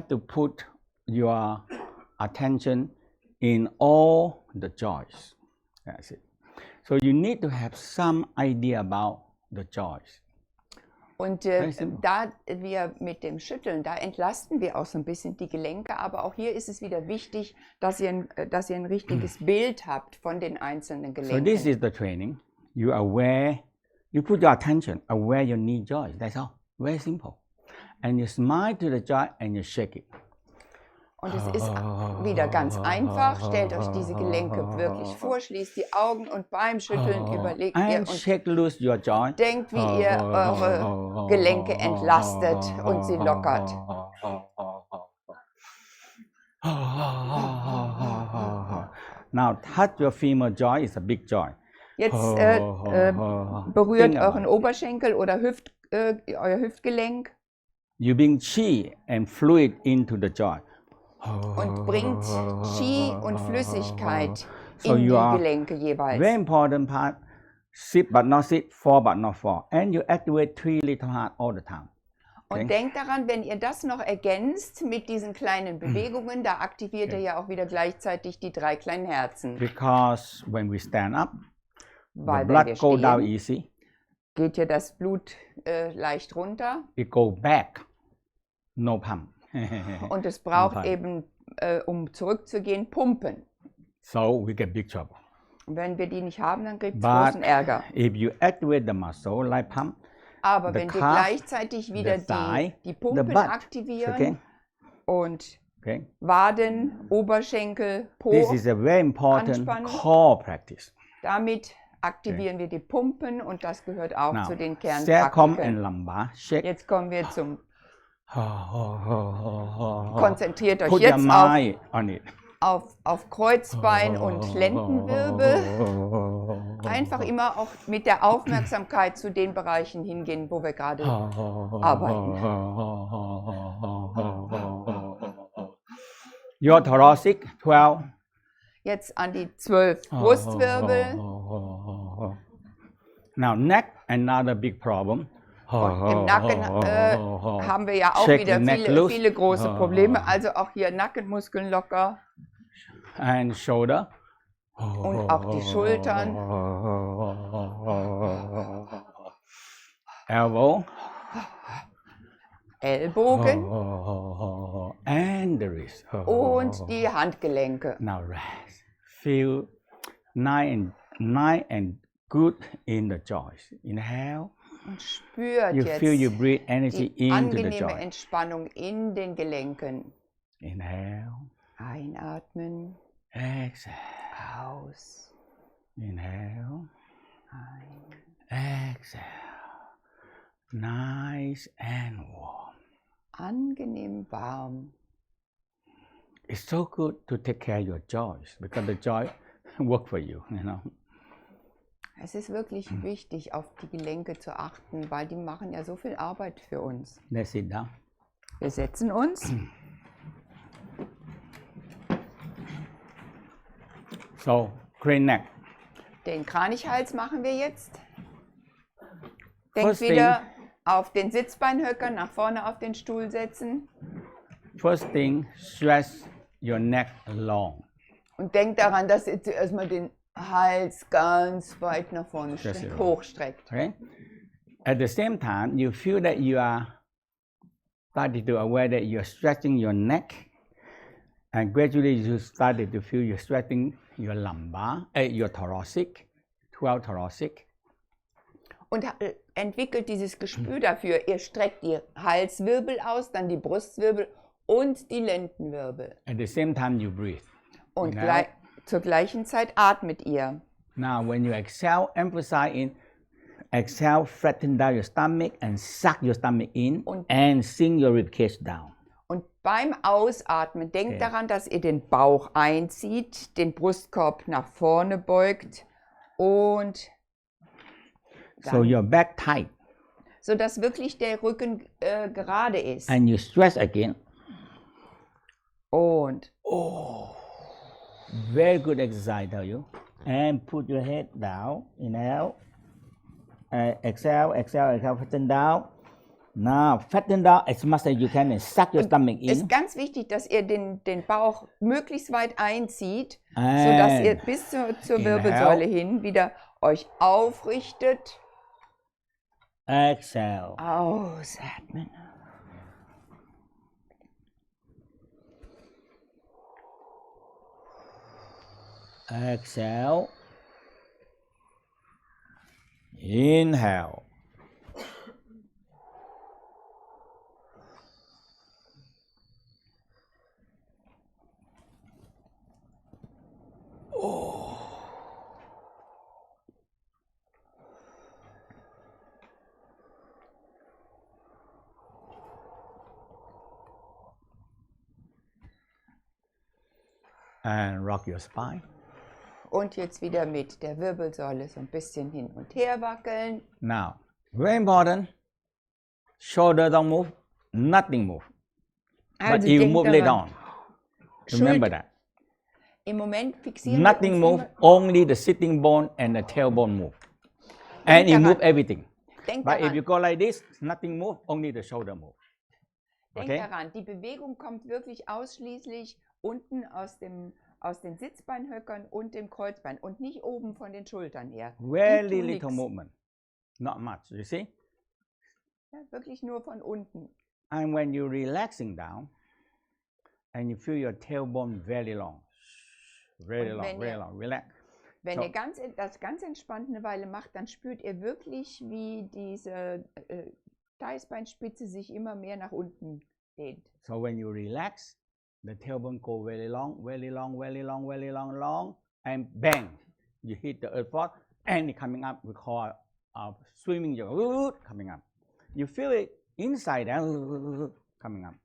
to put your attention in all the joys. That's it. So you need to have some idea about the joys. Und da wir mit dem Schütteln, da entlasten wir auch so ein bisschen die Gelenke, aber auch hier ist es wieder wichtig, dass ihr ein richtiges Bild habt von den einzelnen Gelenken. So this is the training. You are aware, you put your attention, aware you need joy. That's all. Very simple. And you smile to the joy and you shake it. Und es ist wieder ganz einfach. Stellt euch diese Gelenke wirklich vor, schließt die Augen und beim Schütteln überlegt ihr und shake loose your joy. Denkt, wie ihr eure Gelenke entlastet und sie lockert. Now touch your femur joint, it's a big joint. Jetzt berührt euren Oberschenkel oder euer Hüftgelenk. You bring chi and fluid into the joint. Und bringt Qi und Flüssigkeit in die Gelenke jeweils. Very important part. Sit but not sit, fall but not fall. And you activate 3 little heart all the time. Okay? Und denkt daran, wenn ihr das noch ergänzt mit diesen kleinen Bewegungen, da aktiviert ihr ja auch wieder gleichzeitig die 3 kleinen Herzen. Because when we stand up, weil the blood goes down easy. Geht ja das Blut leicht runter. It goes back. No pump. Und es braucht eben, um zurückzugehen, Pumpen. So we get big trouble. Und wenn wir die nicht haben, dann gibt es großen Ärger. If you activate the muscle like pump, aber wenn wir gleichzeitig wieder die Pumpen aktivieren und Waden, Oberschenkel, Po this is a very important core practice. Damit aktivieren wir die Pumpen und das gehört auch zu den Kernpraktiken. Jetzt kommen wir zum Konzentriert euch jetzt auf Kreuzbein und Lendenwirbel. Einfach immer auch mit der Aufmerksamkeit zu den Bereichen hingehen, wo wir gerade arbeiten. Your thoracic, 12. Jetzt an die 12 Brustwirbel. Now neck, another big problem. Und im Nacken haben wir ja auch wieder viele große Probleme. Also auch hier Nackenmuskeln locker. And shoulder. Und auch die Schultern. Elbow. Ellbogen. And the wrist. Und die Handgelenke. Now rest. Feel nice and good in the joints. Inhale. Und spürt jetzt die angenehme Entspannung in den Gelenken. Inhale. Einatmen. Exhale. Aus. Inhale. Ein. Exhale. Nice and warm. Angenehm warm. It's so good to take care of your joys because the joy work for you, you know. Es ist wirklich wichtig, auf die Gelenke zu achten, weil die machen ja so viel Arbeit für uns. Let's sit down. Wir setzen uns. So, crane neck. Den Kranichhals machen wir jetzt. Denkt wieder auf den Sitzbeinhöcker, nach vorne auf den Stuhl setzen. First thing, stretch your neck long. Und denkt daran, dass ihr zuerst mal den Hals ganz weit nach vorne hochstreckt. Okay? At the same time, you feel that you are starting to aware that you are stretching your neck, and gradually you started to feel you're stretching your lumbar, your thoracic, 12 thoracic. Und entwickelt dieses Gespür dafür. Ihr streckt die Halswirbel aus, dann die Brustwirbel und die Lendenwirbel. At the same time, you breathe. Und zur gleichen Zeit atmet ihr. Now, when you exhale, emphasize in exhale, flatten down your stomach and suck your stomach in and sink your ribcage down. Und beim Ausatmen denkt daran, dass ihr den Bauch einzieht, den Brustkorb nach vorne beugt und so your back tight. So dass wirklich der Rücken gerade ist. And you stretch again. Und very good exercise, tell you. And put your head down. Inhale. Exhale, exhale, exhale, flatten down. Now fatten down as much as you can and suck your stomach Es ist in. ganz wichtig, dass ihr den Bauch möglichst weit einzieht, sodass ihr And bis zur Wirbelsäule hin wieder euch aufrichtet. exhale. Ausatmen. Exhale. Inhale. And rock your spine. Und jetzt wieder mit der Wirbelsäule so ein bisschen hin und her wackeln. Now, very important. Shoulder don't move, nothing move. But Also you denkt move lay daran, down. Remember that. Im Moment fixieren Nothing wir move, uns only the sitting bone and the tailbone move. And you move everything. Denk But if daran, you go like this, nothing move, only the shoulder move. denk Okay? daran, die Bewegung kommt wirklich ausschließlich unten aus den Sitzbeinhöckern und dem Kreuzbein und nicht oben von den Schultern her. Very Die tun little nix. movement. Not much, you see? Ja, wirklich nur von unten. And when you're relaxing down, and you feel your tailbone very long, very Und long, wenn very ihr- long, relax. Wenn So- ihr das ganz entspannt eine Weile macht, dann spürt ihr wirklich, wie diese Steißbeinspitze sich immer mehr nach unten dehnt. So when you relax, the tailbone go very long, very long, very long, very long, long, and bang, you hit the earth force, and it coming up. We call swimming coming up. You feel it inside coming up.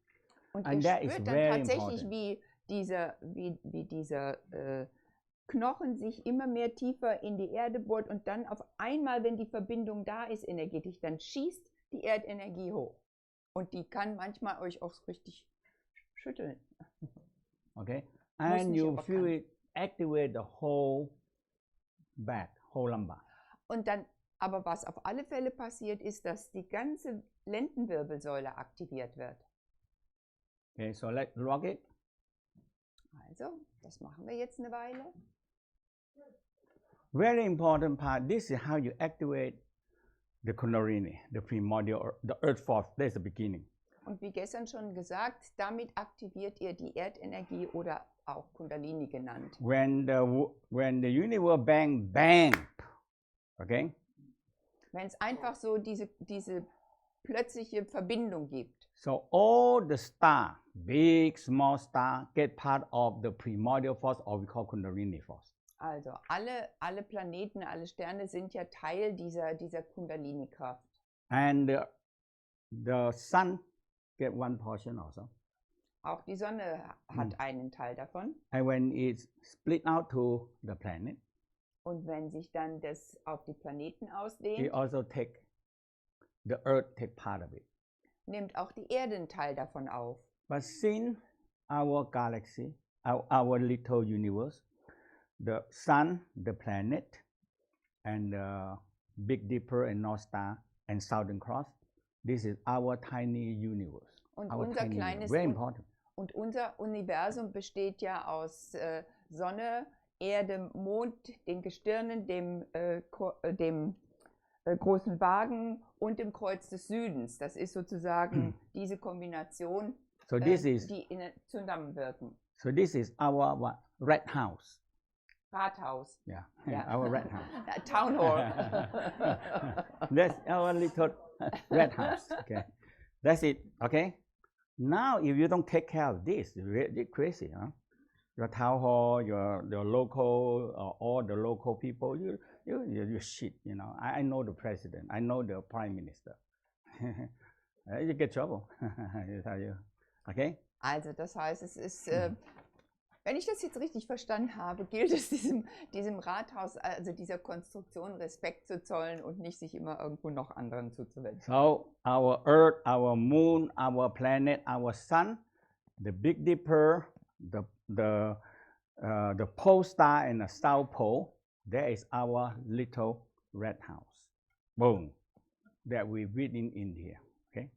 Und And ihr that is spürt dann very tatsächlich, important. wie dieser Knochen sich immer mehr tiefer in die Erde bohrt und dann auf einmal, wenn die Verbindung da ist energetisch, dann schießt die Erdenergie hoch. Und die kann manchmal euch auch richtig schütteln. Okay, Muss and nicht, you aber feel kann. it activate the whole back, whole lumbar. Und dann, aber was auf alle Fälle passiert, ist, dass die ganze Lendenwirbelsäule aktiviert wird. Okay, so let's rock it. Also, das machen wir jetzt eine Weile. Very important part. This is how you activate the Kundalini, the primordial, the earth force. That's the beginning. Und wie gestern schon gesagt, damit aktiviert ihr die Erdenergie oder auch Kundalini genannt. When the universe bang, okay, Wenn es einfach so diese plötzliche Verbindung gibt. so all the star, big, small star, get part of the primordial force, or we call Kundalini force. Also alle Planeten, alle Sterne sind ja Teil dieser Kundalini-Kraft. And the sun get one portion also. Auch die Sonne hat einen Teil davon. And when it's split out to the planet, Und wenn sich dann das auf die Planeten it ausdehnt, also the earth take part of it. nimmt auch die Erde einen Teil davon auf. But since our galaxy, our little universe, the sun, the planet, and the Big Dipper and North Star and Southern Cross, this is our tiny universe. Und Our unser tiny kleines universe. Very important. Und unser Universum besteht ja aus Sonne, Erde, Mond, den Gestirnen, dem großen Wagen und dem Kreuz des Südens. Das ist sozusagen diese Kombination, So this is die zusammenwirken. this is our red house. Rathaus. Yeah, Ja. our red house. Town Hall. That's our little red house. Okay, that's it. Okay. Now, if you don't take care of this, you're crazy, huh? Your town hall, your local, all the local people, you shit. You know, I know the president, I know the prime minister. You get trouble. I tell you. Okay. Also das heißt, es ist, wenn ich das jetzt richtig verstanden habe, gilt es diesem Rathaus, also dieser Konstruktion Respekt zu zollen und nicht sich immer irgendwo noch anderen zuzuwenden. So our Earth, our Moon, our planet, our Sun, the Big Dipper, the Pole Star and the South Pole, that is our little red house. Boom. That we breathe in India. Okay?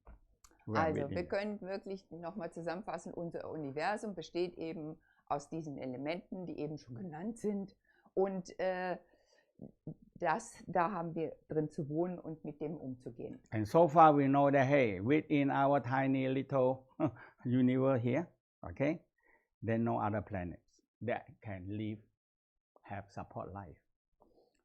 We are Also, within wir it. können wirklich nochmal zusammenfassen, unser Universum besteht eben aus diesen Elementen, die eben schon genannt sind. Und da haben wir drin zu wohnen und mit dem umzugehen. And so far we know that, hey, within our tiny little universe here, okay, there are no other planets that can live, have support life.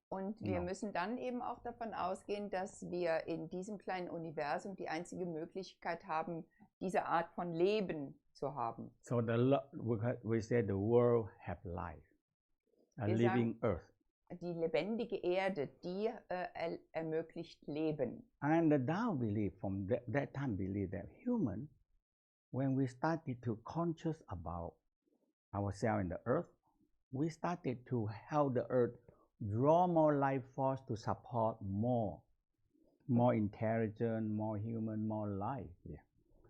Und wir No. müssen dann eben auch davon ausgehen, dass wir in diesem kleinen Universum die einzige Möglichkeit haben, diese Art von Leben zu haben. So we say the world have life, a Wir living earth. Die lebendige Erde, die ermöglicht Leben. And the Tao believe from that time believe that human, when we started to conscious about ourselves in the earth, we started to help the earth draw more life force to support more intelligent, more human, more life. Yeah,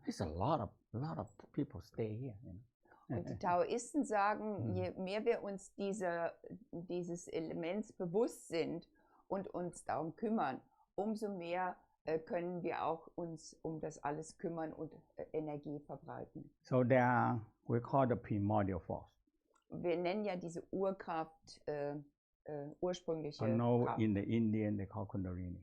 there's a lot of people stay here. You know? Und die Taoisten sagen, je mehr wir uns dieses Elements bewusst sind und uns darum kümmern, umso mehr können wir auch uns um das alles kümmern und Energie verbreiten. So we call the primordial force. Wir nennen ja diese Urkraft ursprüngliche Kraft. In the Indian they call Kundalini.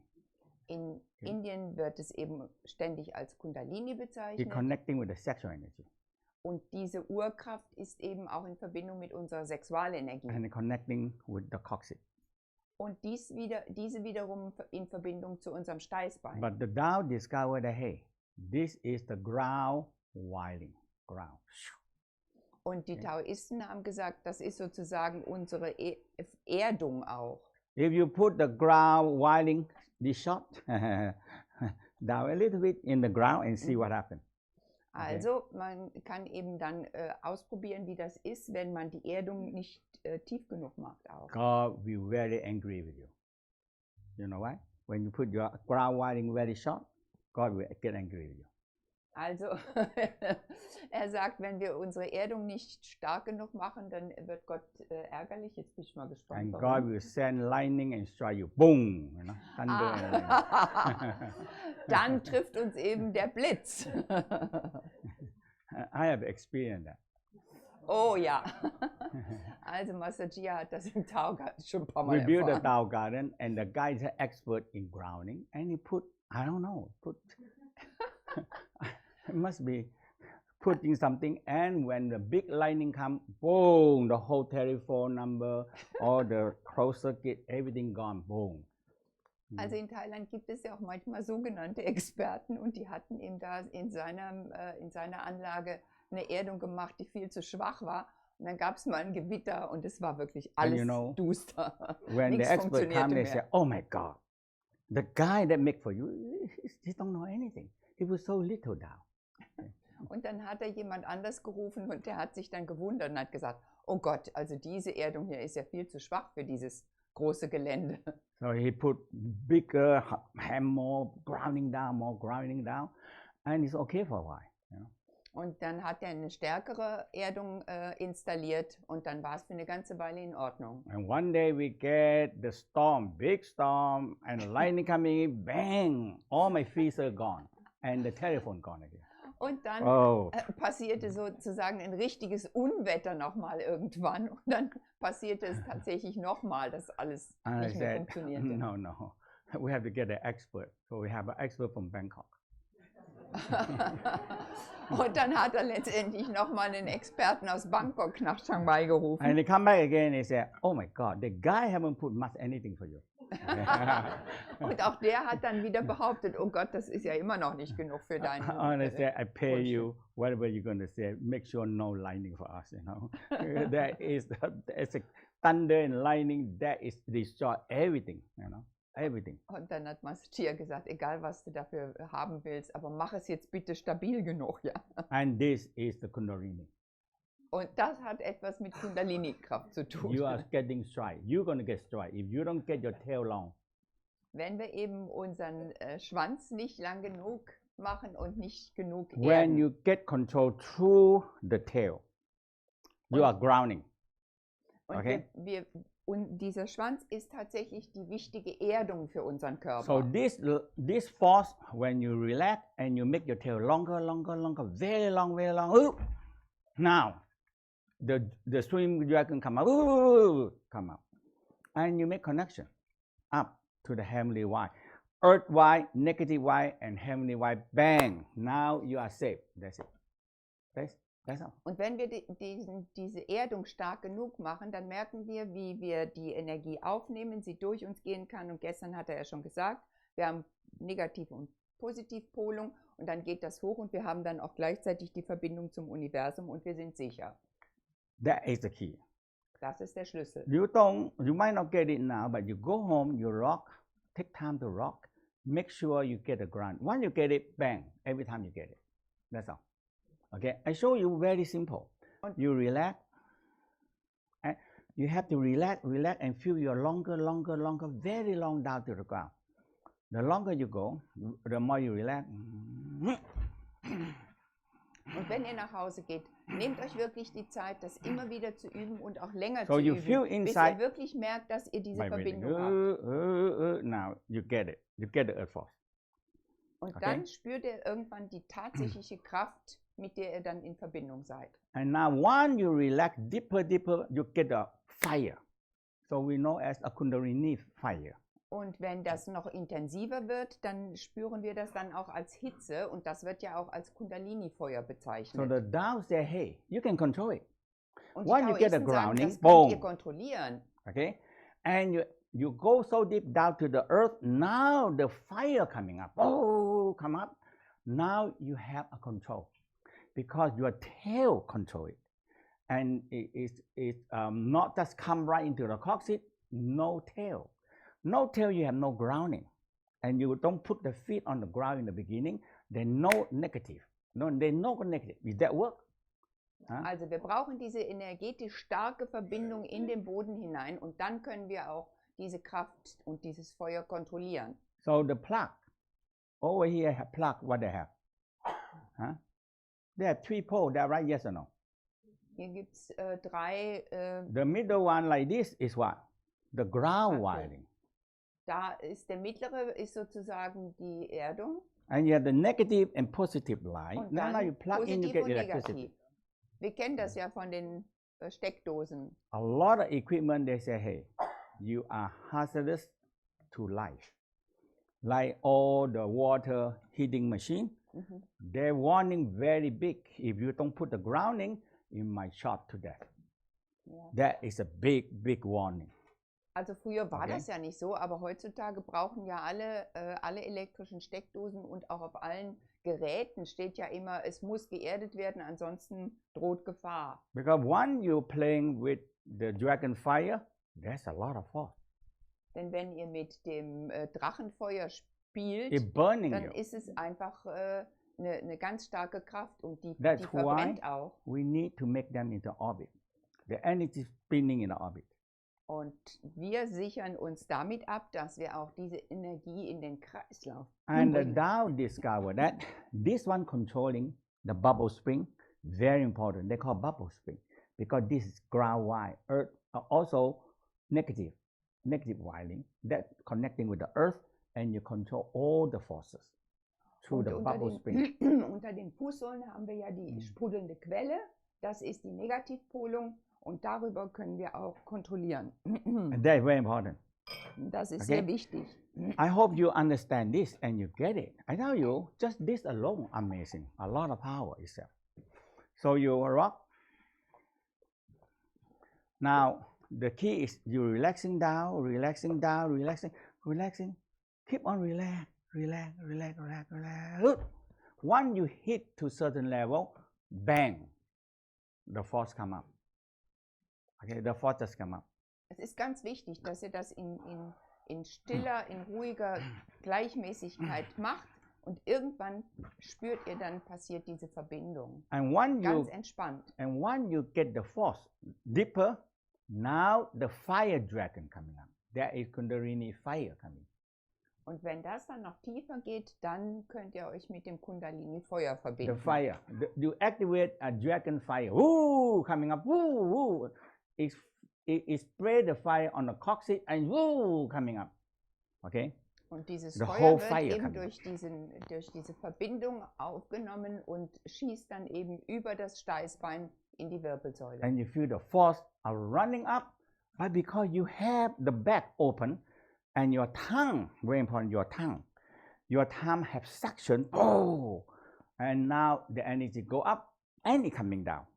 In Indien wird es eben ständig als Kundalini bezeichnet. It's connecting with the sexual energy. Und diese Urkraft ist eben auch in Verbindung mit unserer Sexualenergie. And connecting with the coccyx. Und diese wiederum in Verbindung zu unserem Steißbein. But the Tao discovered that, hey, this is the ground wiring. Ground. Und die Taoisten haben gesagt, das ist sozusagen unsere Erdung auch. If you put the ground wiring, this shot, down a little bit in the ground and see what happens. Also man kann eben dann ausprobieren, wie das ist, wenn man die Erdung nicht tief genug macht auch. God will be very angry with you. You know why? When you put your ground wiring very short, God will get angry with you. Also er sagt, wenn wir unsere Erdung nicht stark genug machen, dann wird Gott ärgerlich. Jetzt bin ich mal gespannt. And God will send lightning and strike you. Boom! You know, thunder. Dann trifft uns eben der Blitz. I have experienced that. Oh ja. Also Master Chia hat das im Tao Garden schon ein paar Mal We built a erfahren. Tao garden and the guy is an expert in grounding and he put, I don't know, it must be putting something, and when the big lightning come, boom, the whole telephone number, all the closed circuit, everything gone, boom. Also in Thailand gibt es ja auch manchmal sogenannte Experten und die hatten eben da in seiner Anlage eine Erdung gemacht, die viel zu schwach war. Und dann gab es mal ein Gewitter und es war wirklich alles duster. When the expert come, they say, oh my God, the guy that make for you, he don't know anything. He was so little down. Und dann hat er jemand anders gerufen und der hat sich dann gewundert und hat gesagt, oh Gott, also diese Erdung hier ist ja viel zu schwach für dieses große Gelände. So he put bigger more grounding down, and it's okay for a while. You know? Und dann hat er eine stärkere Erdung installiert und dann war es für eine ganze Weile in Ordnung. And one day we get the storm, big storm, and lightning coming, bang, all my fees are gone, and the telephone gone again. Und dann passierte sozusagen ein richtiges Unwetter nochmal irgendwann. Und dann passierte es tatsächlich nochmal, dass alles nicht mehr funktionierte. No. We have to get an expert. So we have an expert from Bangkok. Und dann hat er letztendlich nochmal einen Experten aus Bangkok nach Chiangmai gerufen. And he come back again and he said, oh my God, the guy haven't put much anything for you. Und auch der hat dann wieder behauptet, oh Gott, das ist ja immer noch nicht genug für deinen. And I said, I pay you whatever you're going to say. Make sure no lightning for us, you know. It's a thunder and lightning that is destroy everything, you know. Everything. Und dann hat Master Chia gesagt, egal was du dafür haben willst, aber mach es jetzt bitte stabil genug, ja. And this is the Kundalini. Und das hat etwas mit Kundalini-Kraft zu tun. You are getting strike. You're going to get strike. If you don't get your tail long. Wenn wir eben unseren Schwanz nicht lang genug machen und nicht genug When you get control through the tail, you are grounding. Und Okay? wir Und dieser Schwanz ist tatsächlich die wichtige Erdung für unseren Körper. So this force, when you relax and you make your tail longer, very long, now the stream dragon come out, and you make connection up to the heavenly Y, earth Y, negative Y, and heavenly Y. Bang! Now you are safe. That's it. That's all. Und wenn wir diese Erdung stark genug machen, dann merken wir, wie wir die Energie aufnehmen, sie durch uns gehen kann. Und gestern hat er ja schon gesagt, wir haben Negativ- und Positivpolung und dann geht das hoch und wir haben dann auch gleichzeitig die Verbindung zum Universum und wir sind sicher. That is the key. Das ist der Schlüssel. You might not get it now, but you go home, you rock, take time to rock, make sure you get the ground. Once you get it, bang, every time you get it. That's all. Okay, I show you very simple. You relax, and you have to relax and feel your longer, very long down to the ground. The longer you go, the more you relax. Und wenn ihr nach Hause geht, nehmt euch wirklich die Zeit, das immer wieder zu üben und auch länger So zu you üben, feel bis inside, ihr wirklich merkt, dass ihr diese by breathing. Verbindung habt. Now you get it. You get the earth force. Und Okay. dann spürt ihr irgendwann die tatsächliche Kraft, mit der ihr dann in Verbindung seid. And now once you relax deeper, you get a fire. So we know as a Kundalini fire. Und wenn das noch intensiver wird, dann spüren wir das dann auch als Hitze und das wird ja auch als Kundalini-Feuer So bezeichnet. the Tao say, hey, you can control it. Und die when you get a Taoisten sagen, grounding, das könnt ihr boom. kontrollieren. Okay? And you go so deep down to the earth, now the fire coming up. Oh, come up. Now you have a control. Because your tail control it. And it not just come right into the coccyx, no tail. No tail, you have no grounding. And you don't put the feet on the ground in the beginning, then no negative. No negative. Does that work? Huh? Also wir brauchen diese energetisch starke Verbindung in den Boden hinein und dann können wir auch diese Kraft und dieses Feuer kontrollieren. So the plug, over here have plug, what they have? Huh? They have 3 poles, that right? Yes or no? Hier gibt es drei. The middle one like this is what? The ground wiring. Da ist der mittlere ist sozusagen die Erdung. And you have the negative and positive line. Und Now dann you plug in, you positiv get und electricity. negativ. Wir kennen das ja von den Steckdosen. A lot of equipment, they say, hey, you are hazardous to life. Like all the water heating machine, they're warning very big. If you don't put the grounding, you might short to death. Ja. That is a big warning. Also früher war Okay. das ja nicht so, aber heutzutage brauchen ja alle elektrischen Steckdosen und auch auf allen Geräten steht ja immer, es muss geerdet werden, ansonsten droht Gefahr. Because when you're playing with the dragon fire, there's a lot of force. Denn wenn ihr mit dem Drachenfeuer spielt, It's burning dann you. ist es einfach eine ganz starke Kraft und die That's verbrennt why auch. we need to make them into orbit. The energy spinning in the orbit. Und wir sichern uns damit ab, dass wir auch diese Energie in den Kreislauf And the bringen. Tao discovered that this one controlling the bubble spring, very important. They call bubble spring because this is ground wire, earth, also negative wiring that connecting with the earth, and you control all the forces through the bubble spring. Unter den Fußsohlen haben wir ja die sprudelnde Quelle, das ist die Negativpolung und darüber können wir auch kontrollieren. And that's very important. Das ist Okay. sehr wichtig. I hope you understand this and you get it. I tell you, just this alone, amazing. A lot of power itself. So you rock. Now, the key is you relaxing down. Keep on relax. Once you hit to certain level, bang, the force come up. Okay, the force just come up. Es ist ganz wichtig, dass ihr das in stiller, in ruhiger Gleichmäßigkeit macht und irgendwann spürt ihr dann, passiert diese Verbindung. And when Ganz entspannt. And when you get the force deeper, now the fire dragon coming up. There is Kundalini fire coming. Und wenn das dann noch tiefer geht, dann könnt ihr euch mit dem Kundalini-Feuer verbinden. The fire. You activate a dragon fire. Woo, coming up. Woo. it spray the fire on the coccyx and woo, coming up. Okay? Und dieses The Feuer whole wird fire eben coming up. durch diese Verbindung aufgenommen und schießt dann eben über das Steißbein in die Wirbelsäule. And you feel the force are running up, but because you have the back open and your tongue, very important, your tongue have suction, oh, and now the energy go up and it coming down.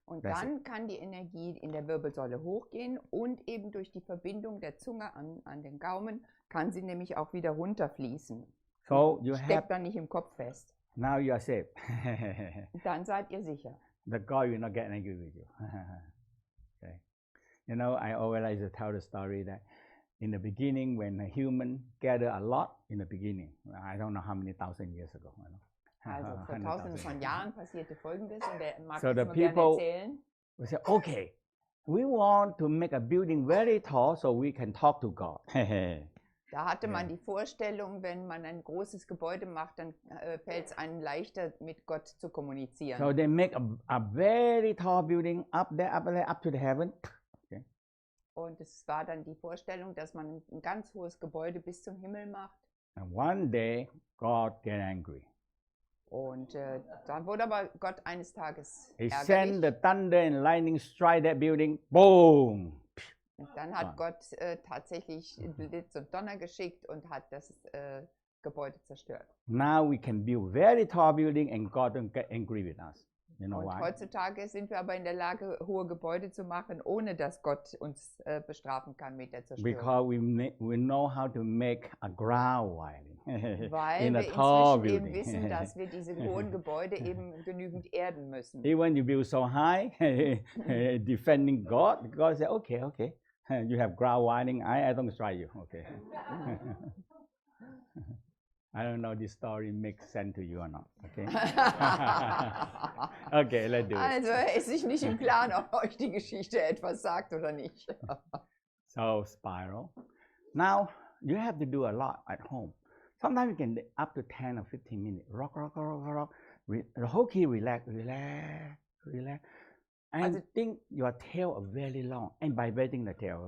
Und dann kann die Energie in der Wirbelsäule hochgehen und eben durch die Verbindung der Zunge an den Gaumen kann sie nämlich auch wieder runterfließen. So you steckt dann nicht im Kopf fest. Now you are safe. Dann seid ihr sicher. The God will not get angry with you. Okay. You know, I always like to tell the story that in the beginning, when a human gather a lot in the beginning, I don't know how many thousand years ago. You know. Also vor tausenden von Jahren passierte Folgendes und der mag So das the mal gerne people erzählen. we say, okay, we want to make a building very tall so we can talk to God. Da hatte man die Vorstellung, wenn man ein großes Gebäude macht, dann fällt es einem leichter, mit Gott zu kommunizieren. So they make a very tall building up there, up to the heaven. Okay. Und es war dann die Vorstellung, dass man ein ganz hohes Gebäude bis zum Himmel macht. And one day, God get angry. Und dann wurde aber Gott eines Tages He ärgerlich. sent the thunder and lightning strike that building. Boom! Und dann hat Gott tatsächlich Blitz und Donner geschickt und hat das Gebäude zerstört. Now we can build very tall building and God don't get angry with us. You know Und why? heutzutage sind wir aber in der Lage, hohe Gebäude zu machen, ohne dass Gott uns bestrafen kann mit der Zerstörung. Because we know how to make a ground wiring Weil in a wir tall inzwischen eben building. wissen, dass wir diese hohen Gebäude eben genügend erden müssen. Even you build so high, defending God, God said, okay, okay, you have ground wiring, I don't strike you, okay. I don't know this story makes sense to you or not, okay? Okay, let's do it. Also er ist sich nicht im Klaren, ob euch die Geschichte etwas sagt oder nicht. So spiral. Now you have to do a lot at home. Sometimes you can up to 10 or 15 minutes. Rock, rock, rock, rock, rock. The whole key relax, relax, relax. And think your tail are very long and vibrating the tail.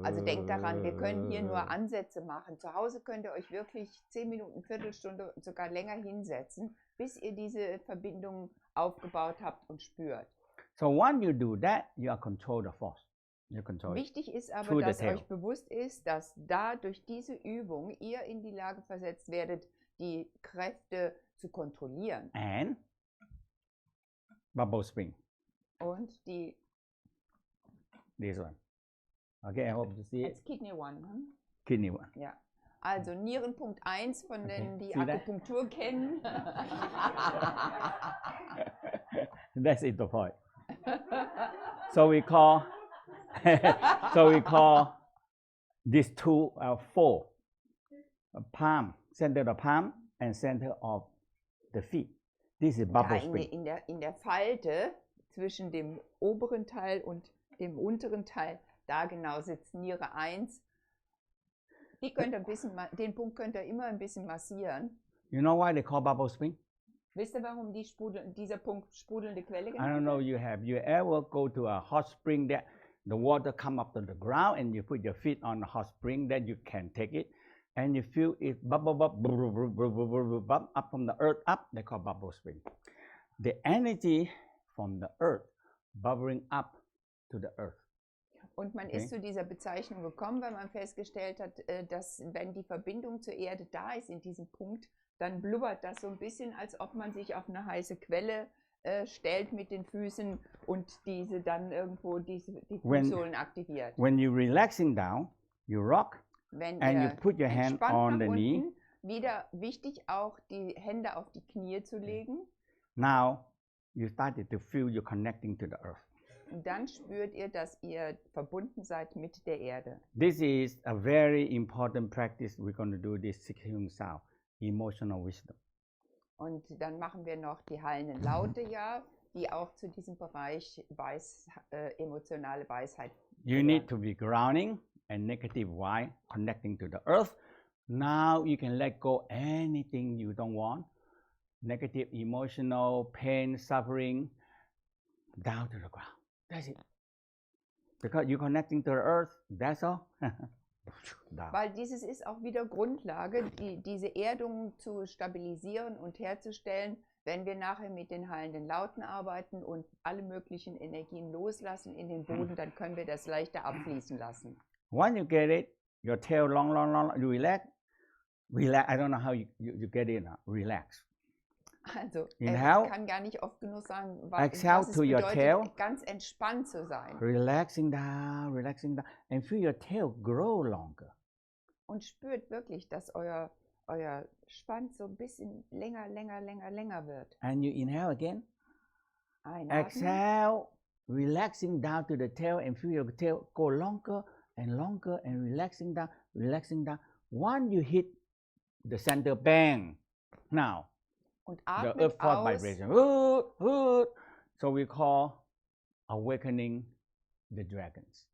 Also denkt daran, wir können hier nur Ansätze machen. Zu Hause könnt ihr euch wirklich 10 Minuten, Viertelstunde, sogar länger hinsetzen, bis ihr diese Verbindung aufgebaut habt und spürt. So when you do that, you are control the force. Wichtig ist aber, dass euch bewusst ist, dass da durch diese Übung ihr in die Lage versetzt werdet, die Kräfte zu kontrollieren. And bubble spring. Und die This one. Okay, I hope you see it. That's kidney one. Kidney one. Ja. Also Nierenpunkt 1 von denen, die See that? Akupunktur kennen. That's it, the point. So we call so we call these two four palm, center of the palm and center of the feet. This is bubble spring. In der Falte zwischen dem oberen Teil und dem unteren Teil, da genau sitzt Niere 1. Die könnt ihr den Punkt könnt ihr immer ein bisschen massieren. You know why they call bubble spring? Wisst ihr, warum dieser Punkt sprudelnde Quelle I genannt don't know you ever go to a hot spring that the water come up to the ground and you put your feet on the hot spring, then you can take it and you feel it bubble up from the earth up, they call bubble spring. The energy from the earth bubbling up to the earth. Und man ist zu dieser Bezeichnung gekommen, weil man festgestellt hat, dass wenn die Verbindung zur Erde da ist in diesem Punkt, dann blubbert das so ein bisschen, als ob man sich auf eine heiße Quelle stellt mit den Füßen und diese dann irgendwo die Fußsohlen aktiviert. When you're relaxing down, you rock and you put your hand on the knee. Wieder wichtig auch die Hände auf die Knie zu legen. Now you started to feel you're connecting to the earth. Und dann spürt ihr, dass ihr verbunden seid mit der Erde. This is a very important practice. We're going to do this 16 sound, emotional wisdom. Und dann machen wir noch die hallenden Laute, ja, die auch zu diesem Bereich emotionale Weisheit You need to be grounding and negative why connecting to the earth. Now you can let go anything you don't want. Negative, emotional, pain, suffering, down to the ground. That's it. Because you're connecting to the earth, that's all. Weil dieses ist auch wieder Grundlage, diese Erdung zu stabilisieren und herzustellen, wenn wir nachher mit den heilenden Lauten arbeiten und alle möglichen Energien loslassen in den Boden, dann können wir das leichter abfließen lassen. Once you get it, your tail long, you relax. I don't know how you get it now. Relax. Also, Inhale, ich kann gar nicht oft genug sagen, was es to your tail. bedeutet, ganz entspannt zu sein. Relaxing down, and feel your tail grow longer. Und spürt wirklich, dass euer Schwanz so ein bisschen länger wird. And you inhale again. Einatmen. Exhale, relaxing down to the tail and feel your tail go longer and relaxing down. Once you hit the center, bang. Now, und the atmet earth force aus. vibration. So we call awakening the dragons.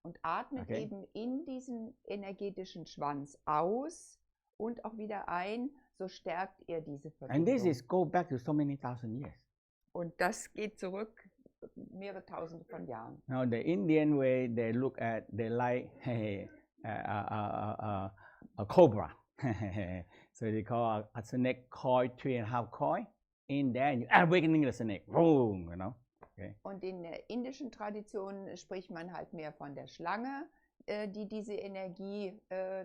Und atmet Okay. eben in diesen energetischen Schwanz aus und auch wieder ein, so stärkt ihr diese And this Verbindung. is go back to so many thousand years. Und das geht zurück mehrere tausende von Jahren. Now the Indian way, they like a cobra. So they call a snake coil 3.5 coil. In there, and you're awakening the snake. Boom, you know. Okay. Und in der indischen Tradition spricht man halt mehr von der Schlange, die diese Energie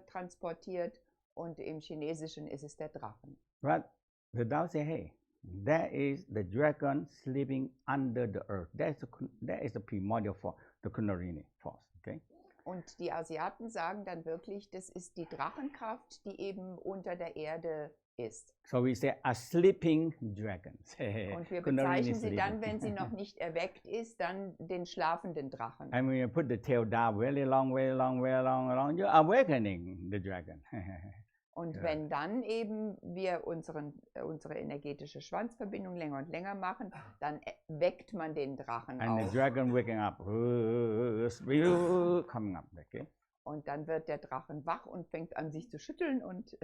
transportiert. Und im Chinesischen ist es der Drachen. But the Tao say, hey, that is the dragon sleeping under the earth. That is the primordial force, the Kundalini force. Okay. Und die Asiaten sagen dann wirklich, das ist die Drachenkraft, die eben unter der Erde ist. So we say a sleeping dragon. Und wir bezeichnen sie dann, wenn sie noch nicht erweckt ist, dann den schlafenden Drachen. And when you put the tail down very long, you're awakening the dragon. Und Ja. wenn dann eben wir unsere energetische Schwanzverbindung länger und länger machen, dann weckt man den Drachen And the auf. dragon waking up, coming up, okay? Und dann wird der Drachen wach und fängt an, sich zu schütteln und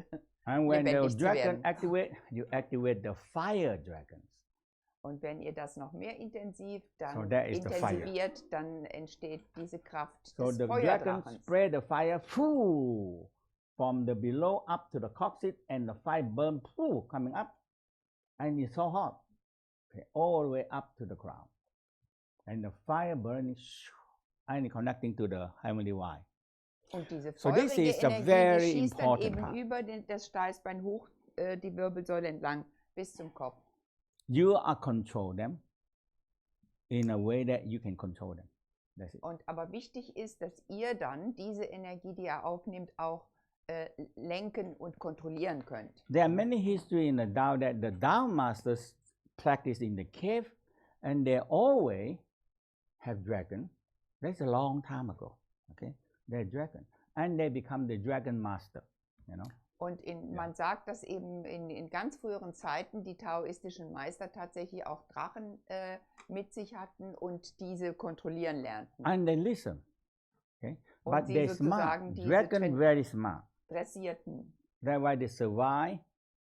And when the lebendig zu dragon werden. you activate the fire dragons. Und wenn ihr das noch mehr intensiv dann So that is the fire. intensiviert, dann entsteht diese Kraft So des the dragon Feuerdrachens. spread the fire from the below up to the coccyx, and the fire burn coming up, and it's so hot, okay, all the way up to the crown, and the fire burning and connecting to the heavenly why. Und diese So this feurige is a Energie, very die schießt dann important eben part. über das Steißbein hoch, die Wirbelsäule entlang bis zum Kopf. You are control them in a way that you can control them. That's it. Und aber wichtig ist, dass ihr dann diese Energie, die ihr aufnehmt, auch lenken und kontrollieren könnt. There are many history in the Tao that the Tao masters practice in the cave, and they always have dragon. That's a long time ago. Okay, they're dragon, and they become the dragon master. You know. Und man sagt, dass eben in ganz früheren Zeiten die taoistischen Meister tatsächlich auch Drachen mit sich hatten und diese kontrollieren lernten. And they listen. Okay, Und but sie they're smart. sozusagen diese Dragon very smart. dressierten. That's why they survive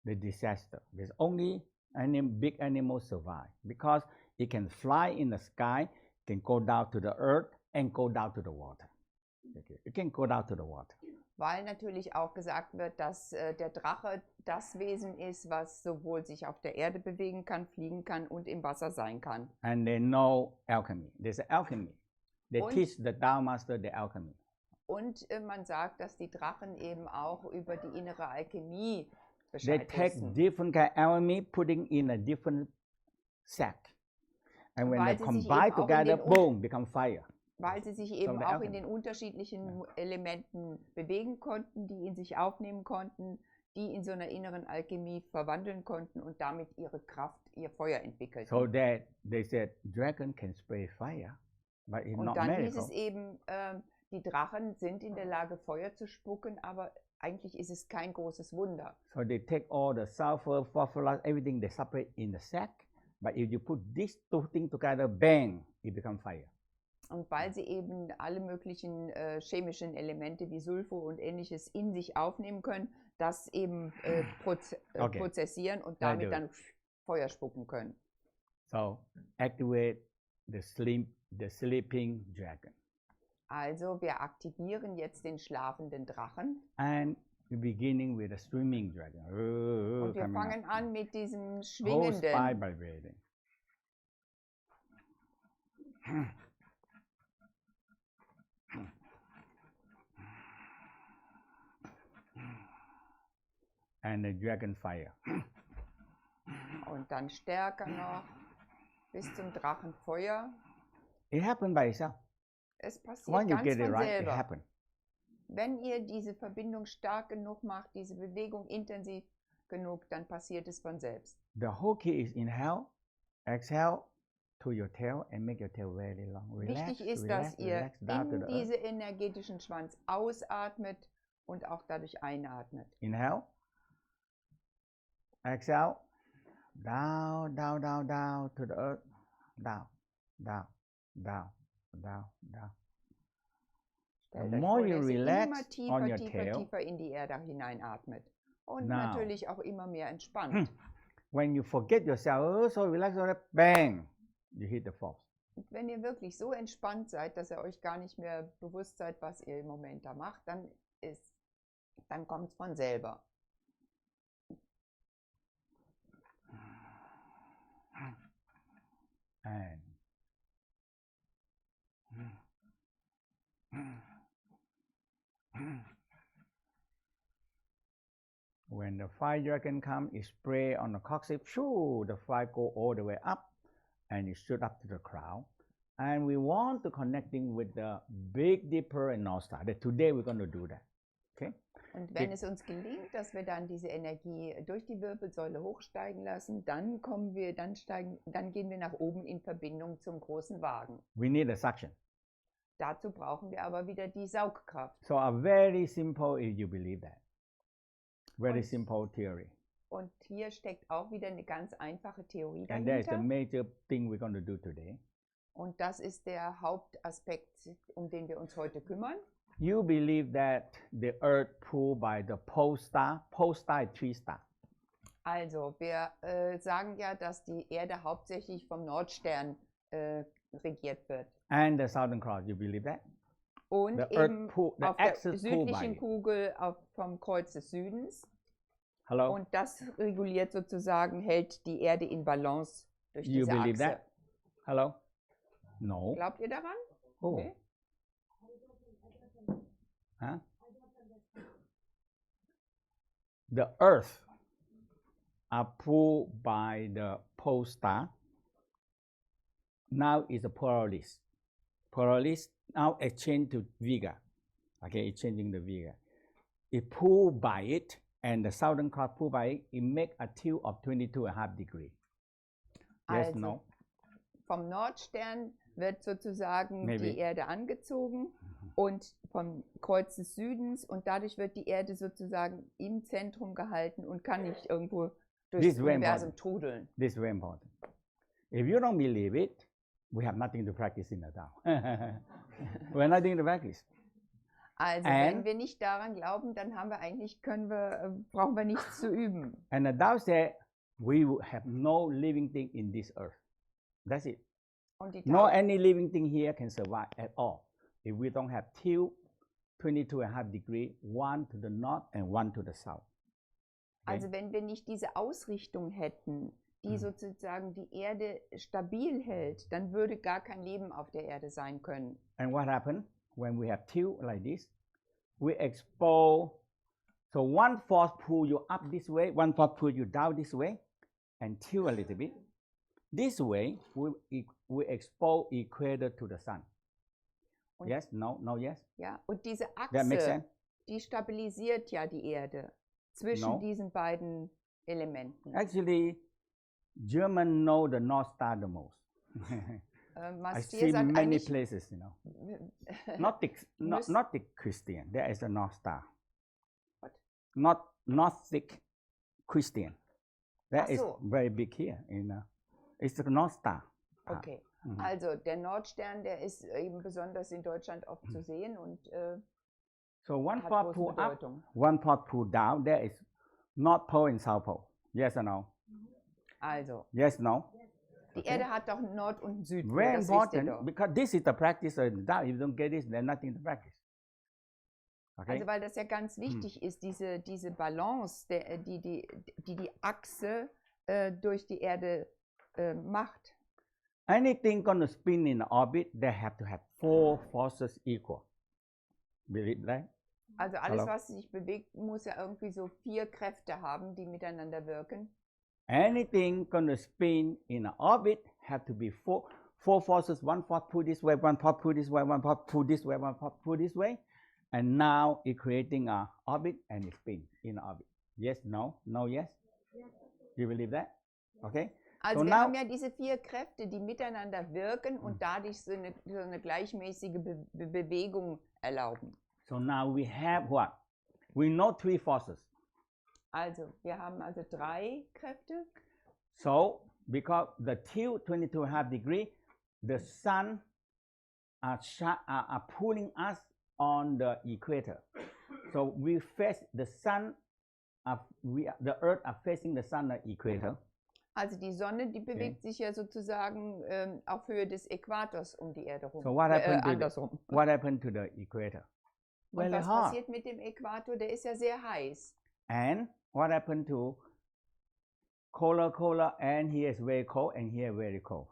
the disaster. There's only big animals survive because it can fly in the sky, can go down to the earth, and go down to the water. Okay. It can go down to the water. Weil natürlich auch gesagt wird, dass der Drache das Wesen ist, was sowohl sich auf der Erde bewegen kann, fliegen kann und im Wasser sein kann. And they know alchemy. There's alchemy. They Und- teach the Tao master the alchemy. Und man sagt, dass die Drachen eben auch über die innere Alchemie They Bescheid take wissen. different kind of alchemy, putting in a different sack. And when Weil they sie sich combine eben auch in together, den boom, become fire. Weil sie sich eben the auch alchemy. in den unterschiedlichen Elementen bewegen konnten, die in sich aufnehmen konnten, die in so einer inneren Alchemie verwandeln konnten und damit ihre Kraft, ihr Feuer entwickelten. So that they said dragon can spray fire, but it's Und not dann hieß medical. es eben, die Drachen sind in der Lage, Feuer zu spucken, aber eigentlich ist es kein großes Wunder. So they take all the sulfur, phosphorus, everything they separate in the sack. But if you put these two things together, bang, it becomes fire. Und weil sie eben alle möglichen chemischen Elemente wie Sulfur und ähnliches in sich aufnehmen können, das eben Okay. prozessieren und Now damit do it. dann Feuer spucken können. So activate the sleeping dragon. Also wir aktivieren jetzt den schlafenden Drachen. And we're beginning with a swimming dragon. Und wir Coming fangen up. an mit diesem Whole spine schwingenden. vibrating. And the dragon fire. Und dann stärker noch bis zum Drachenfeuer. It happened by itself. Es passiert When you ganz get it von right, it selber. happened. Wenn ihr diese Verbindung stark genug macht, diese Bewegung intensiv genug, dann passiert es von selbst. The whole key is inhale, exhale to your tail and make your tail very long. Relax, Wichtig ist, relax, dass ihr relax down to in the diese earth. energetischen Schwanz ausatmet und auch dadurch einatmet. Inhale, exhale, down, down, down, down to the earth. Down, down, down, down, down. Stellt The euch more vor, you dass ihr relax immer on tiefer, your tiefer, tail, tiefer in die Erde hineinatmet. Und Now. natürlich auch immer mehr entspannt. when you forget yourself, oh, so relax, bang, you hit the falls. Und wenn ihr wirklich so entspannt seid, dass ihr euch gar nicht mehr bewusst seid, was ihr im Moment da macht, dann kommt es von selber. And when the fire dragon comes, it spray on the coccyx, shoo, the fire go all the way up and it shoot up to the crown. And we want to connecting with the Big Dipper and North Star. Today we're going to do that. Okay? Und wenn es uns gelingt, dass wir dann diese Energie durch die Wirbelsäule hochsteigen lassen, dann gehen wir nach oben in Verbindung zum großen Wagen. We need a suction. Dazu brauchen wir aber wieder die Saugkraft. So a very simple, if you believe that. Very Und- simple theory. Und hier steckt auch wieder eine ganz einfache Theorie And that is the dahinter. major thing we're going to do today. Und das ist der Hauptaspekt, um den wir uns heute kümmern. You believe that the earth pulled by the pole star is 3-star. Also, wir sagen ja, dass die Erde hauptsächlich vom Nordstern regiert wird. And the southern cross, you believe that? Und The eben earth pull, the auf der axis pulled by südlichen it. Kugel vom Kreuz des Südens. Hello? Und das reguliert sozusagen, hält die Erde in Balance durch You diese believe Achse. that? Hello? No. Glaubt ihr daran? Oh. Nee? Huh? The earth are pulled by the pole star. Now is a polaris. Polaris now exchange to Vega. Okay, it's changing the Vega. It pulled by it, and the southern cross pulled by it, it make a tilt of 22.5 degrees. Yes, Also, no? vom Nordstern wird sozusagen Maybe. die Erde angezogen und vom Kreuz des Südens und dadurch wird die Erde sozusagen im Zentrum gehalten und kann nicht irgendwo This durchs is very Universum important. trudeln. This is very important. If you don't believe it, we have nothing to practice in the Tao. We have nothing to practice. Also wenn wir nicht daran glauben, dann brauchen wir nichts zu üben. And the Tao said, we will have no living thing in this earth. That's it. Und die No Tao, any living thing here can survive at all if we don't have tilt 22.5 degrees, one to the north and one to the south. Okay? also wenn wir nicht diese Ausrichtung hätten, die sozusagen die Erde stabil hält, dann würde gar kein Leben auf der Erde sein können. And what happened when we have tilt like this? We expose, so one force pull you up this way, one force pull you down this way, and tilt a little bit. This way, we expose equator to the sun. Und, Yes, no, no, yes. ja, und diese That makes Achse, sense? die stabilisiert ja die Erde zwischen No. diesen beiden Elementen. Actually, German know the North Star the most. I Mastir see sagt many eigentlich, places, you know. Not the Christian. There is a North Star. What? Not Gnostic Christian. That Ach is so. very big here. It's the North Star. okay. Also der Nordstern, der ist eben besonders in Deutschland oft zu sehen und So one hat part große pull up, Bedeutung. one part pull down. There is North Pole and South Pole. Yes or no? Also, Yes, no? Die Erde hat doch Nord- und Südpol, Very das wisst ihr important doch. because this is the practice of the Tao. If you don't get this, there's nothing to practice. Okay? Also weil das ja ganz wichtig ist, diese Balance, die Achse durch die Erde macht. Anything going to spin in orbit, they have to have 4 forces equal. Believe that? Also alles, Hello? was sich bewegt, muss ja irgendwie so 4 Kräfte haben, die miteinander wirken. Anything going to spin in an orbit have to be four forces. One force pull this way, one force pull this way, one force pull this way, one force pull this way. And now it's creating an orbit and it spins in an orbit. Yes, no, no, yes? You believe that? Okay? Also So wir now, haben ja diese 4 Kräfte, die miteinander wirken und dadurch so eine gleichmäßige Bewegung erlauben. so now we have what? We know 3 forces. Also wir haben also 3 Kräfte. So because the tilt 22.5 degrees, the sun are pulling us on the equator. So we face the sun, the earth are facing the sun at equator. Also die Sonne, die bewegt sich ja sozusagen auf Höhe des Äquators um die Erde rum. So what happened, andersrum. What happened to the equator? Und Very was hot. passiert mit dem Äquator? Der ist ja sehr heiß. And what happened to colder, and here is very cold, and here very cold.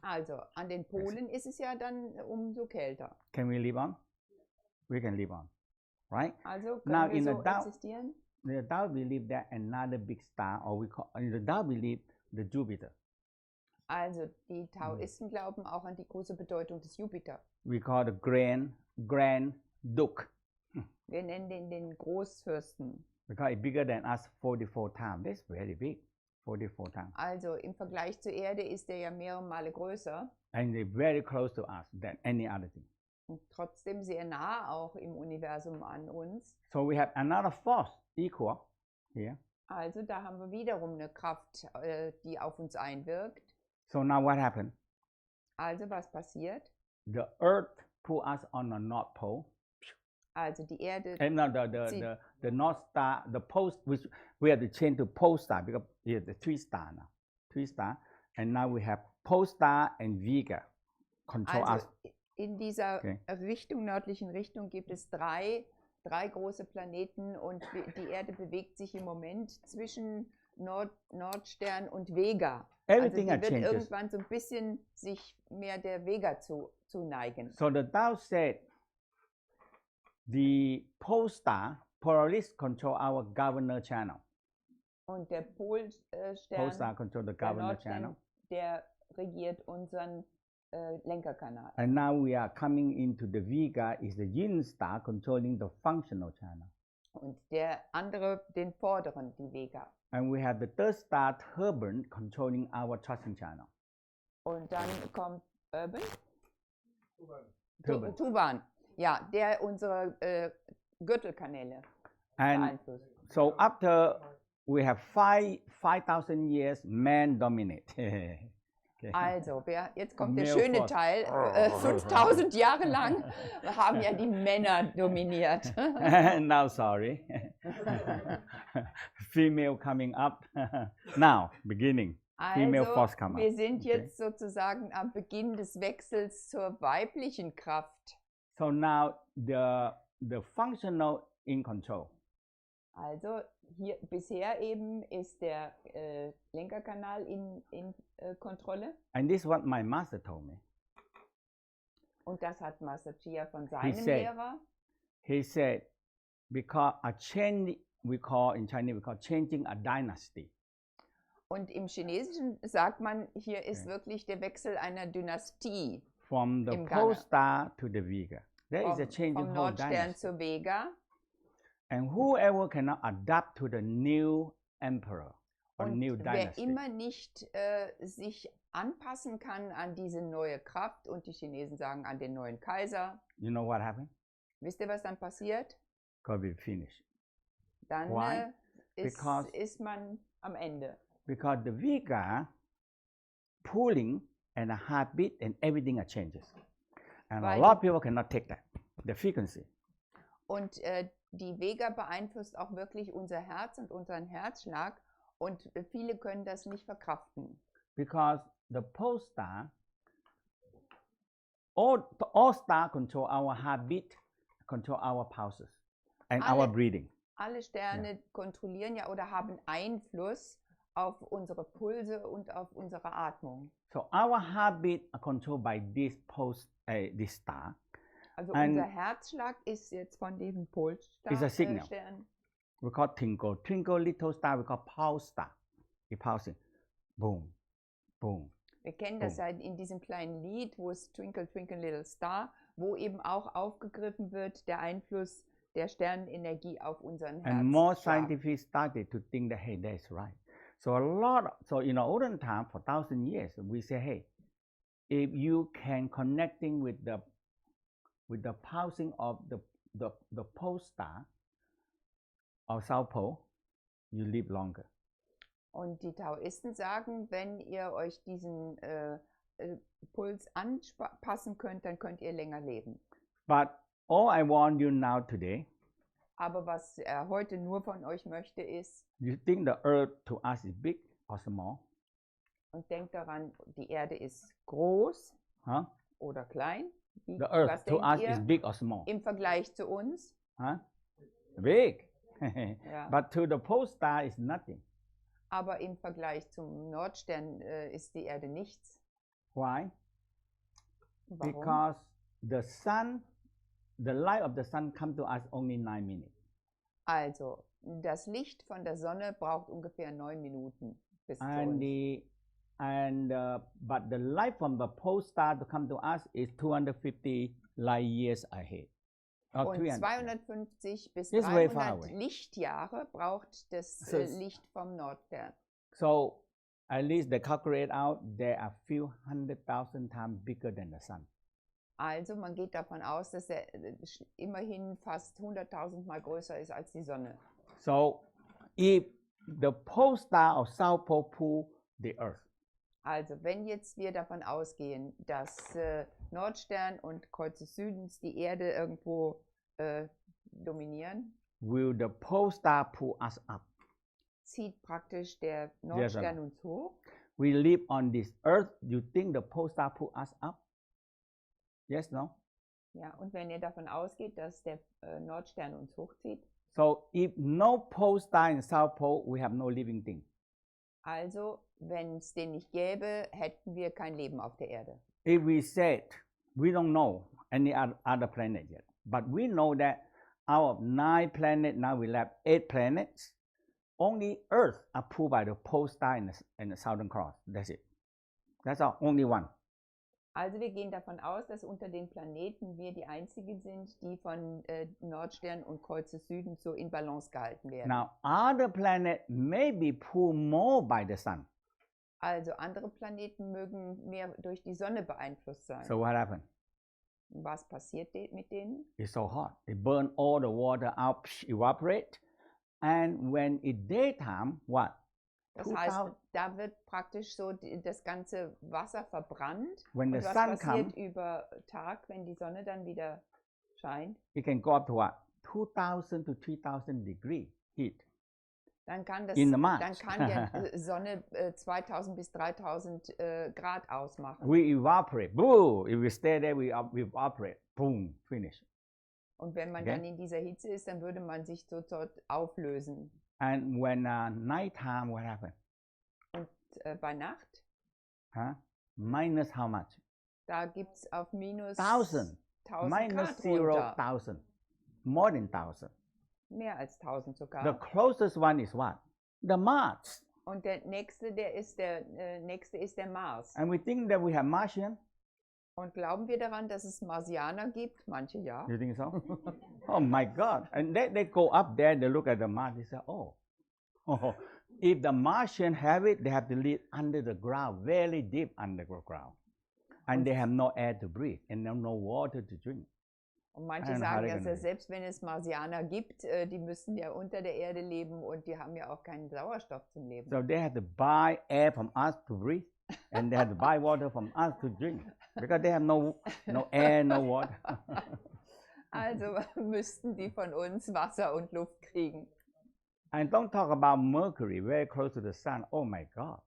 Also an den Polen ist es ja dann umso kälter. Can we live on? We can live on, right? Also Now können wir in so the Tao, existieren? the Tao believe that another big star, or we call in the Tao believe the Jupiter. Also die Taoisten glauben auch an die große Bedeutung des Jupiter. We call the Grand Duke. Wir nennen den Großfürsten. Because it's bigger than us 44 times. That's very big, 44 times. Also im Vergleich zur Erde ist er ja mehrere Male größer. And they're very close to us than any other thing. Und trotzdem sehr nah auch im Universum an uns. So we have another force equal here. Also da haben wir wiederum eine Kraft, die auf uns einwirkt. So now what happened? Also was passiert? The Earth pull us on the North Pole. Also die Erde, No, the North Star, the pole, which we have to change to pole star because it's the 3 star now. 3 star. And now we have pole star and Vega control also us. in dieser Richtung, nördlichen Richtung gibt es drei große Planeten und die Erde bewegt sich im Moment zwischen Nordstern und Vega. Everything also die wird changes. irgendwann so ein bisschen sich mehr der Vega zuneigen. So the Tao said the pole star, Polaris control our governor channel. Und der Polstern, Pole star control the der governor Nordstern, channel. der regiert unseren Lenkerkanal. And now we are coming into the Vega is the yin star controlling the functional channel. Und der andere, den vorderen, die Vega. And we have the 3rd star Turban controlling our trusting channel. Und dann kommt Urban? Turban. Tuban. Ja, der unsere Gürtelkanäle And beeinflusst. so after we have 5,000 years, man dominate. Okay. Also, jetzt kommt der Male schöne force. Teil. 5000 Jahre lang haben ja die Männer dominiert. Now, sorry. Female coming up. Now, beginning. Female force come Wir up. sind jetzt sozusagen am Beginn des Wechsels zur weiblichen Kraft. So now the functional in control. Also hier bisher eben ist der Lenkerkanal in Kontrolle. And this is what my master told me. Und das hat Master Chia von seinem said- Lehrer. He said, because a change, in Chinese, we call changing a dynasty. Und im Chinesischen sagt man, hier ist wirklich der Wechsel einer Dynastie. From the Im pole Gange. star to the Vega. There is a change Vom in whole Nordstern dynasty. zur Vega. And whoever cannot adapt to the new emperor or Und new wer dynasty, immer nicht sich anpassen kann an diese neue Kraft, und die Chinesen sagen an den neuen Kaiser, you know what happened? wisst ihr, was dann passiert? Could be finished. Dann Why? ist man am Ende. Because the Vega pulling and a heartbeat and everything changes. And a Weil- lot of people cannot take that, the frequency. Und die Vega beeinflusst auch wirklich unser Herz und unseren Herzschlag. Und viele können das nicht verkraften. because the pole star, all stars control our heartbeat, control our pulses, and our breathing. Alle Sterne kontrollieren ja oder haben Einfluss auf unsere Pulse und auf unsere Atmung. So our heartbeat are controlled by this this star. Also unser Herzschlag ist jetzt von diesem Stern. We call twinkle, twinkle little star. We call pulse star. It pulsing, boom, boom. Wir kennen das ja in diesem kleinen Lied, wo es Twinkle, Twinkle Little Star, wo eben auch aufgegriffen wird der Einfluss der Sternenenergie auf unseren Herzschlag. And more scientists started to think that, hey, that's right. So in the olden time, for 1,000 years, we say, hey, if you can connecting with the pulsing of the pole star or South Pole, you live longer. Und die Taoisten sagen, wenn ihr euch diesen Puls anpassen könnt, dann könnt ihr länger leben. But all I want you now today, aber was er heute nur von euch möchte, ist, you think the earth to us is big or small? Und denkt daran, die Erde ist groß oder klein. The earth to us is big or small? Im Vergleich zu uns? Big. Ja. But to the pole star is nothing. Aber im Vergleich zum Nordstern ist die Erde nichts. Why? Warum? Because the light of the sun comes to us only 9 minutes. Also, das Licht von der Sonne braucht ungefähr 9 Minuten bis zu uns. But the light from the pole star to come to us is 250 light years ahead. Und 250 bis 300 Lichtjahre braucht das Licht vom Nordstern. So at least they calculate out there are few 100,000 times bigger than the sun. Also man geht davon aus, dass er immerhin fast 100.000 Mal größer ist als die Sonne. So if the pole star of South Pole pull the Earth. Also wenn jetzt wir davon ausgehen, dass Nordstern und Kreuz des Südens die Erde irgendwo dominieren, will the pole star pull us up? Zieht praktisch der Nordstern uns hoch. We live on this earth. You think the pole star pull us up? Yes, no? Ja, und wenn ihr davon ausgeht, dass der Nordstern uns hochzieht. So if no pole star in South Pole, we have no living thing. Also, wenn es den nicht gäbe, hätten wir kein Leben auf der Erde. If we said we don't know any other planet yet, but we know that out of 9 planets, now we have 8 planets. Only Earth are pulled by the pole star in the Southern Cross. That's it. That's all. Only one. Also wir gehen davon aus, dass unter den Planeten wir die einzigen sind, die von Nordstern und Kreuz des Südens so in Balance gehalten werden. Now other planets may be pulled more by the sun. Also andere Planeten mögen mehr durch die Sonne beeinflusst sein. So what happened? Was passiert mit denen? It's so hot. It burn all the water out, evaporate. And when it's daytime, what? Das heißt, da wird praktisch so das ganze Wasser verbrannt. When und the was sun passiert über Tag, wenn die Sonne dann wieder scheint? It can go up to what? 2,000 to 3,000 degree heat. Dann kann die Sonne 2000 bis 3000 Grad ausmachen. We evaporate. Boom! If we stay there, we evaporate. Boom! Finish. Und wenn man dann in dieser Hitze ist, dann würde man sich dort auflösen. And when nighttime, what happened? Und bei Nacht? Minus how much? Da gibt es auf minus 1000. Minus 0,000. More than 1000. Mehr als 1000 sogar. The closest one is what? The Mars. Und der nächste ist der Mars. And we think that we have Martian. Und glauben wir daran, dass es Marsianer gibt? Manche ja. You think so? Oh my God. And they go up there, they look at the Mars, they say, oh. If the Martian have it, they have to live under the ground, very deep under the ground. And they have no air to breathe and no water to drink. Und manche sagen ja, dass selbst wenn es Marsianer gibt, die müssen ja unter der Erde leben und die haben ja auch keinen Sauerstoff zum Leben. So they have to buy air from us to breathe. And they have to buy water from us to drink because they have no air, no water. Also müssten die von uns Wasser und Luft kriegen. And don't talk about Mercury, very close to the sun. Oh my God.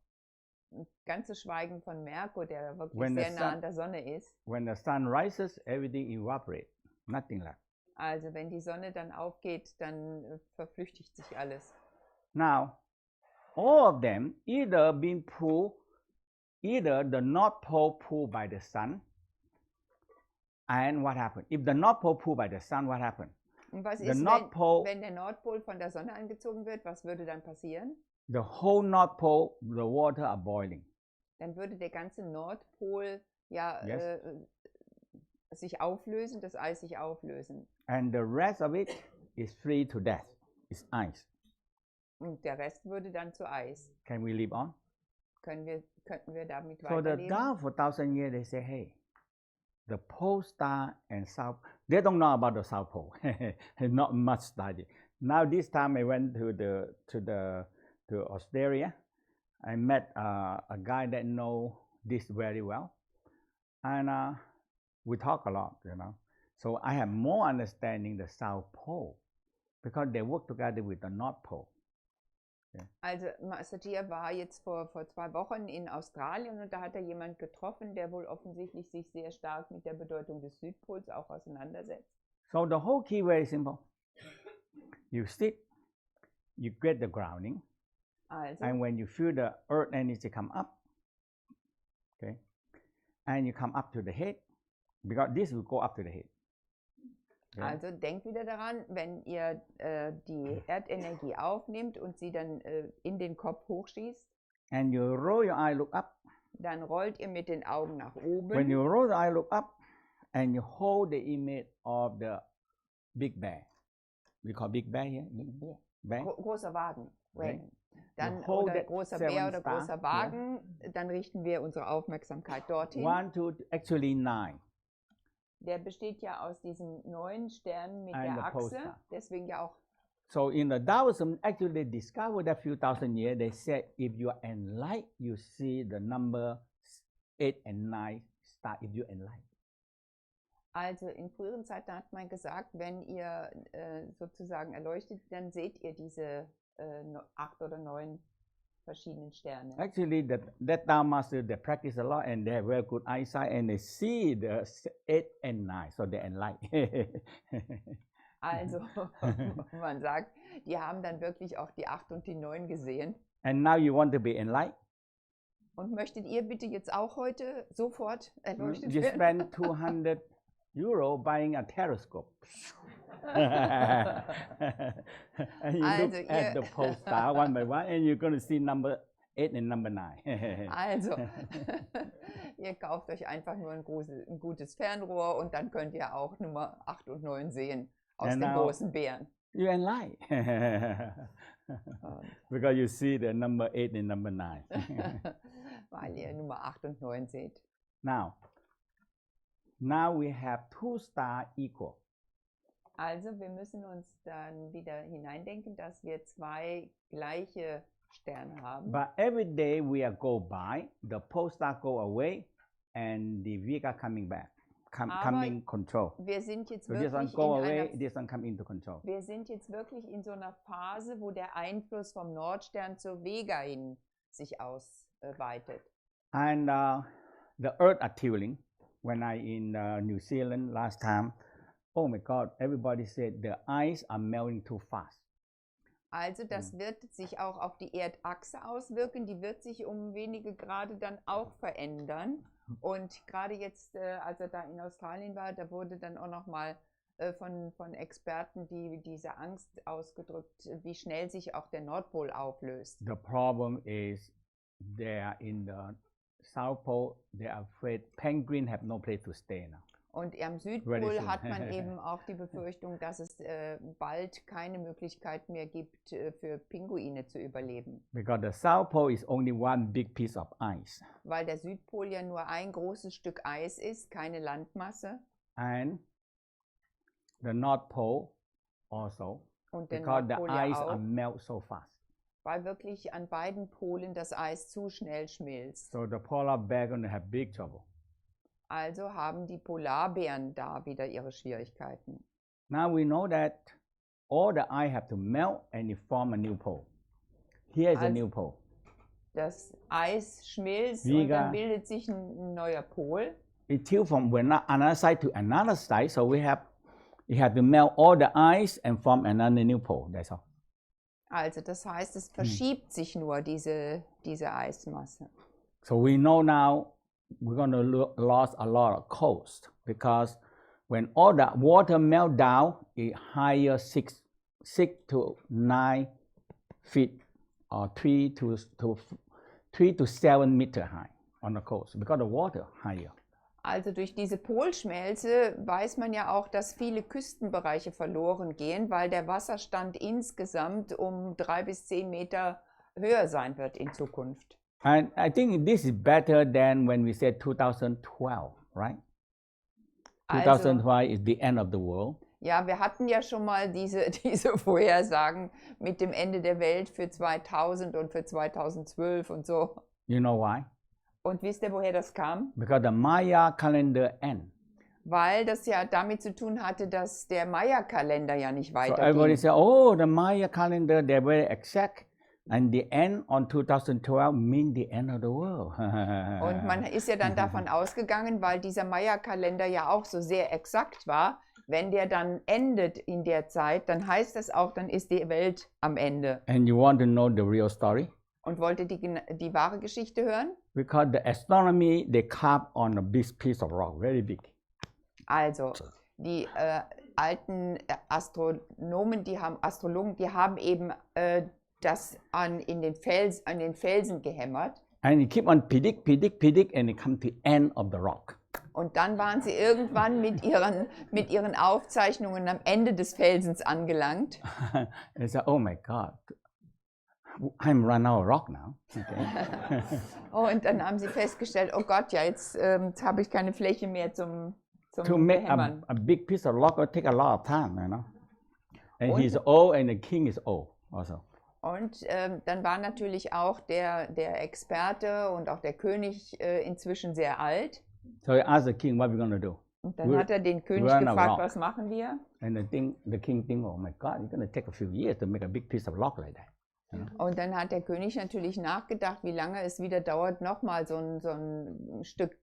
ganz zu schweigen von Merkur, der wirklich When the sehr nah sun- an der Sonne ist. When the sun rises, everything evaporates, nothing left. Also wenn die Sonne dann aufgeht, dann verflüchtigt sich alles. Now, all of them either the North Pole pulled by the sun, and what happened? If the North Pole pulled by the sun, what happened? Und was The ist, North Pole, wenn der Nordpol von der Sonne angezogen wird? Was würde dann passieren? the whole North Pole, the water are boiling. Dann würde der ganze Nordpol ja Yes. sich auflösen, das Eis sich auflösen. And the rest of it is free to death. It's ice. Und der Rest würde dann zu Eis. Can we live on? Könnten wir damit So the weiterleben? Tao for 1,000 years, they say, hey, the pole star and south, they don't know about the South Pole. Not much study. Now this time I went to Australia. I met a guy that know this very well, and we talk a lot, you know. So I have more understanding the South Pole because they work together with the North Pole. Yeah. Also Mantak Chia war jetzt vor 2 Wochen in Australien und da hat er jemand getroffen, der wohl offensichtlich sich sehr stark mit der Bedeutung des Südpols auch auseinandersetzt. So the whole key very simple. You sit, you get the grounding, Also, and when you feel the earth energy come up, okay, and you come up to the head, because this will go up to the head. Okay? also denkt wieder daran, wenn ihr die Erdenergie aufnimmt und sie dann in den Kopf hochschießt, And you roll your eye, look up. dann rollt ihr mit den Augen nach oben. When you roll the eye, look up, and you hold the image of the big bear. We call big bear here. Bear. Großer Wagen. Okay. Dann hold oder that großer seven Bär oder star, großer Wagen, dann richten wir unsere Aufmerksamkeit dorthin. 1, 2, actually 9. Der besteht ja aus diesen 9 Sternen mit And der the pole Achse, star. deswegen ja auch. So in the Taoism, actually they discovered a few thousand years, they said if you are enlightened, you see the number 8 and 9 star if you enlightened. Also in früheren Zeiten hat man gesagt, wenn ihr sozusagen erleuchtet, dann seht ihr diese 8 oder 9 verschiedenen Sterne. Actually, that Tao master, they practice a lot and they have very good eyesight and they see the 8 and 9, so they enlightened. Also man sagt, die haben dann wirklich auch die 8 und die 9 gesehen. And now you want to be enlightened? Und möchtet ihr bitte jetzt auch heute sofort erleuchtet You werden? spend 200 euro buying a telescope. And you Also look at the pole star one by one and you're going to see number 8 and number 9. Also, ihr kauft euch einfach nur ein gutes Fernrohr und dann könnt ihr auch Nummer 8 und 9 sehen aus And dem now- großen Bären. You enlightened. Because you see the number 8 and number 9. Weil ihr Nummer 8 und 9 seht. Now we have 2 stars equal. Also wir müssen uns dann wieder hineindenken, dass wir 2 gleiche Sterne haben. But every day we are go by, the pole star go away and the Vega coming back, Aber coming control. Wir sind jetzt So this one wirklich go in away, einer, this one come into control. wir sind jetzt wirklich in so einer Phase, wo der Einfluss vom Nordstern zur Vega hin sich ausweitet. And the earth are tilting. When I in New Zealand last time, oh my God, everybody said the ice are melting too fast. Also das wird sich auch auf die Erdachse auswirken, die wird sich um wenige Grade dann auch verändern. Und gerade jetzt, als er da in Australien war, da wurde dann auch nochmal von Experten diese Angst ausgedrückt, wie schnell sich auch der Nordpol auflöst. The problem is they are in the South Pole, they are afraid penguins have no place to stay now. Und am Very Südpol soon. hat man eben auch die Befürchtung, dass es bald keine Möglichkeit mehr gibt, für Pinguine zu überleben. Because the South Pole is only one big piece of ice. Weil der Südpol ja nur ein großes Stück Eis ist, keine Landmasse. And the North Pole also, Und der because the Nordpol ja ice are auch, melt so fast. weil wirklich an beiden Polen das Eis zu schnell schmilzt. So the polar bear going to have big trouble. Also haben die Polarbären da wieder ihre Schwierigkeiten. Now we know that all the ice have to melt and it form a new pole. Here is a Also- new pole. das Eis schmilzt und dann bildet sich ein neuer Pol. It tilts from another side to another side, so you have to melt all the ice and form another new pole. That's all. Also das heißt, es verschiebt sich nur diese Eismasse. So we know now we're going to lose a lot of coast because when all the water melt down, it higher 6 to 9 feet or 3 to 7 meter high on the coast because the water higher. Also durch diese Polschmelze weiß man ja auch, dass viele Küstenbereiche verloren gehen, weil der Wasserstand insgesamt um 3 bis 10 Meter höher sein wird in Zukunft. And I think this is better than when we said 2012, right? 2012 is the end of the world. Ja, wir hatten ja schon mal diese Vorhersagen mit dem Ende der Welt für 2000 und für 2012 und so. You know why? Und wisst ihr, woher das kam? Because the Maya calendar end. Weil das ja damit zu tun hatte, dass der Maya-Kalender ja nicht weiterging. So everybody said, oh, the Maya calendar, they're very exact. And the end on 2012 means the end of the world. Und man ist ja dann davon ausgegangen, weil dieser Maya-Kalender ja auch so sehr exakt war, wenn der dann endet in der Zeit, dann heißt das auch, dann ist die Welt am Ende. And you want to know the real story? Und wollt ihr die wahre Geschichte hören? Because the astronomy, they carved on a big piece of rock, very big. Also, die alten Astrologen, die haben eben das an den Felsen gehämmert. And you keep on predict, and it come to end of the rock. Und dann waren sie irgendwann mit ihren Aufzeichnungen am Ende des Felsens angelangt. They said, oh my God, I'm run out of rock now. Okay. Und dann haben sie festgestellt, oh Gott, ja, jetzt habe ich keine Fläche mehr zum To make Behämmern. a big piece of rock will take a lot of time, you know. And he's old and the king is old also. Und dann war natürlich auch der Experte und auch der König inzwischen sehr alt. So he asked the king, what are we going to do? Und dann hat er den König gefragt, was machen wir? And the king think, oh my God, it's going to take a few years to make a big piece of rock like that. You know? Und dann hat der König natürlich nachgedacht, wie lange es wieder dauert, nochmal so ein Stück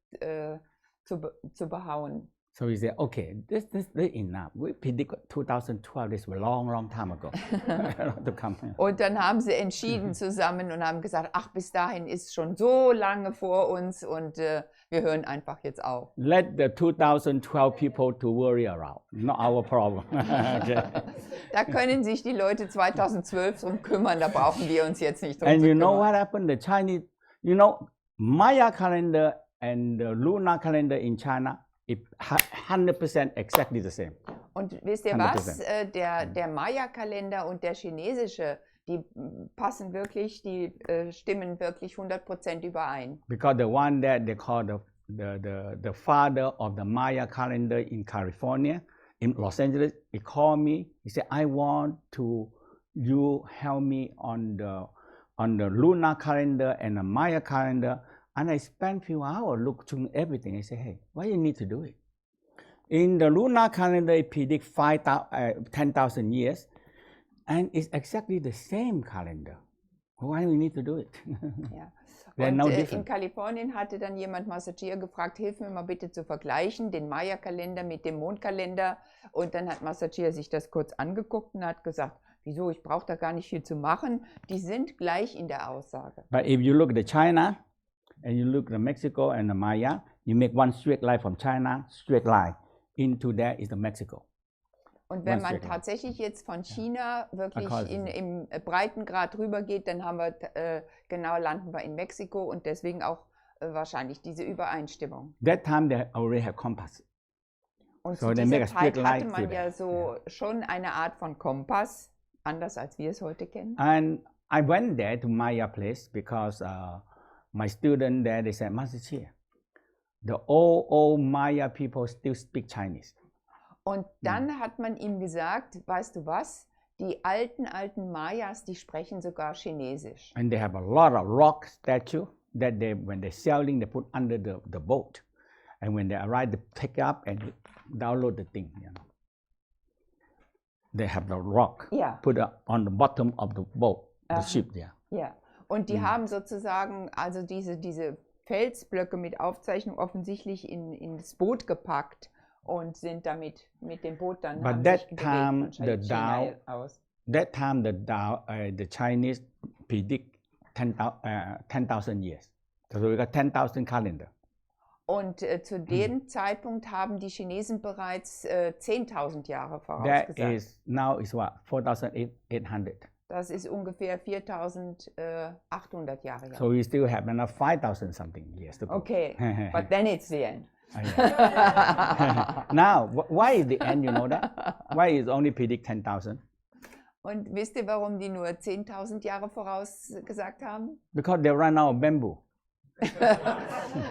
zu behauen. So he said, okay, this is enough. We predict 2012, this was a long time ago. To come. Und dann haben sie entschieden zusammen und haben gesagt, ach, bis dahin ist schon so lange vor uns und wir hören einfach jetzt auf. Let the 2012 people to worry around, not our problem. Okay. Da können sich die Leute 2012 drum kümmern, da brauchen wir uns jetzt nicht drum And zu you know kümmern. what happened? The Chinese, you know, Maya calendar and the lunar calendar in China, it 100% exactly the same. Und wisst ihr was? Der Maya-Kalender und der chinesische, die passen wirklich, die stimmen wirklich 100% überein. Because the one that they call the father of the Maya calendar in California, in Los Angeles, he called me. He said, I want you help me on the lunar calendar and the Maya calendar. And I spent a few hours looking through everything. I said, hey, why you need to do it? In the lunar calendar, it predicts 10,000 years. And it's exactly the same calendar. Why do we need to do it? Ja. They're Und no in different. Kalifornien hatte dann jemand Mantak Chia gefragt, hilf mir mal bitte zu vergleichen, den Maya-Kalender mit dem Mondkalender. Und dann hat Mantak Chia sich das kurz angeguckt und hat gesagt, wieso, ich brauche da gar nicht viel zu machen. Die sind gleich in der Aussage. But if you look at China, and you look at Mexico and the Maya, you make one straight line from China, straight line. Into there is the Mexico. Und wenn man tatsächlich jetzt von China wirklich im Breitengrad rübergeht, dann haben wir, landen wir in Mexiko und deswegen auch wahrscheinlich diese Übereinstimmung. That time they already have compass. Und So zu they dieser make a Zeit straight hatte line man to ja that. so schon eine Art von Kompass, anders als wir es heute kennen. And I went there to Maya place because my student there, they said, Mantak Chia, the old Maya people still speak Chinese. Und dann hat man ihm gesagt, weißt du was, die alten Mayas, die sprechen sogar Chinesisch. And they have a lot of rock statue that when they're sailing, they put under the boat. And when they arrive, they pick up and download the thing, you know. They have the rock put up on the bottom of the boat, the ship there. Ja. Und die haben sozusagen also diese Felsblöcke mit Aufzeichnung offensichtlich ins Boot gepackt und sind damit mit dem Boot dann But haben that sich time bewegt von the Chiangmai Tao, aus. that time the Chinese predict 10,000 years. So we got 10,000 calendar. Und zu dem Zeitpunkt haben die Chinesen bereits 10.000 Jahre That vorausgesagt. is now is what 4,800. Das ist ungefähr 4.800 Jahre her. So we still have another 5,000 something years to go. Okay, but then it's the end. Yeah. Now, why is the end? You know that? Why is only predict 10,000? Und wisst ihr, warum die nur 10.000 Jahre vorausgesagt haben? Because they run out of bamboo.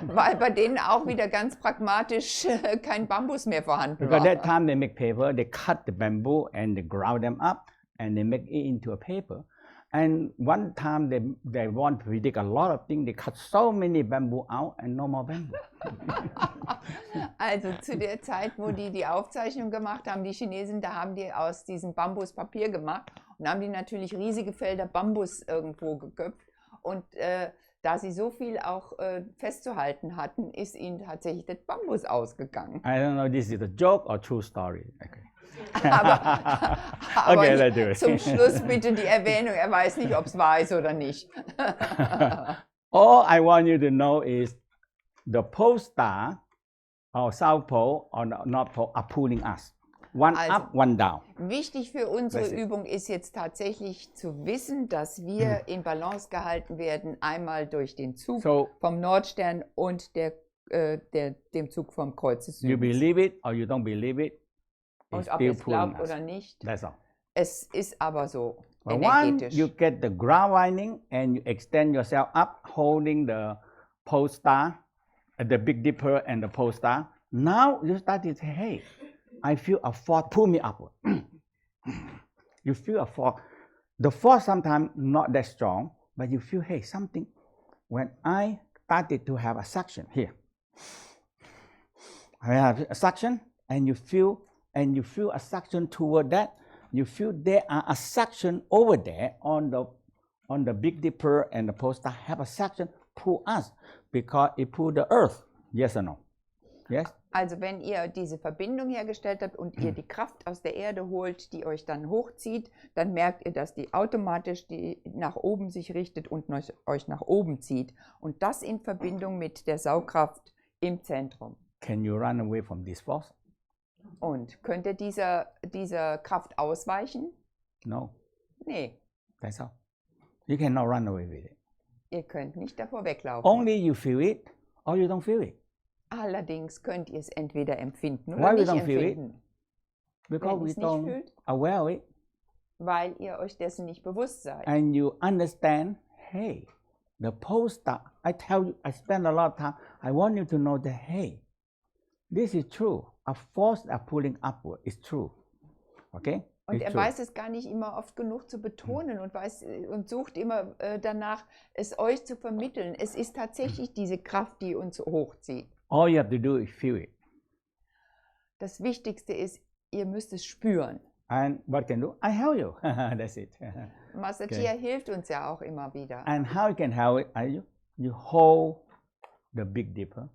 Weil bei denen auch wieder ganz pragmatisch kein Bambus mehr vorhanden Because war. that time they make paper, they cut the bamboo and they ground them up and they make it into a paper. And one time they want to predict a lot of things, they cut so many bamboo out and no more bamboo. Also zu der Zeit, wo die Aufzeichnung gemacht haben, die Chinesen, da haben die aus diesem Bambus Papier gemacht und haben die natürlich riesige Felder Bambus irgendwo geköpft. Und da sie so viel auch festzuhalten hatten, ist ihnen tatsächlich das Bambus ausgegangen. I don't know, this is a joke or true story. Okay. Aber Okay, let's do it. zum Schluss bitte die Erwähnung, er weiß nicht, ob es wahr ist oder nicht. All I want you to know is the pole star or South Pole or North Pole are pulling us. One Also, up, one down. Wichtig für unsere That's it. Übung ist jetzt tatsächlich zu wissen, dass wir in Balance gehalten werden, einmal durch den Zug So vom Nordstern und dem Zug vom Kreuz des you Südens. believe it or you don't believe it, it's Und ob still ihr es pulling glaubt us. oder nicht, That's all. es ist aber so But once energetisch. you get the ground winding and you extend yourself up, holding the pole star, the Big Dipper and the pole star, now you start to say, hey, I feel a force pull me upward. You feel a force. The force sometimes not that strong, but you feel, hey, something. When I started to have a suction here, I have a suction, and you feel a suction toward that. You feel there are a suction over there on the Big Dipper and the pole star have a suction pull us because it pull the earth. Yes or no? Yes. Also wenn ihr diese Verbindung hergestellt habt und ihr die Kraft aus der Erde holt, die euch dann hochzieht, dann merkt ihr, dass die automatisch nach oben sich richtet und euch nach oben zieht. Und das in Verbindung mit der Saugkraft im Zentrum. Can you run away from this force? Und könnt ihr dieser Kraft ausweichen? No. Nee, That's all. You cannot run away with it. ihr könnt nicht davor weglaufen. Only you feel it or you don't feel it. Allerdings könnt ihr es entweder empfinden Why oder we nicht don't feel it? empfinden. Because Wenn we ihr es nicht don't fühlt, aware of it. weil ihr euch dessen nicht bewusst seid. And you understand, hey, the pole star, I tell you, I spend a lot of time, I want you to know that, hey, this is true. A force that pulling upward is true. Okay? Und It's er true. weiß es gar nicht immer oft genug zu betonen und sucht immer danach, es euch zu vermitteln. Es ist tatsächlich diese Kraft, die uns hochzieht. All you have to do is feel it. Das Wichtigste ist, ihr müsst es spüren. And what can do? I help you. That's it. Master Okay. Chia hilft uns ja auch immer wieder. And how you can help it? You hold the Big Dipper.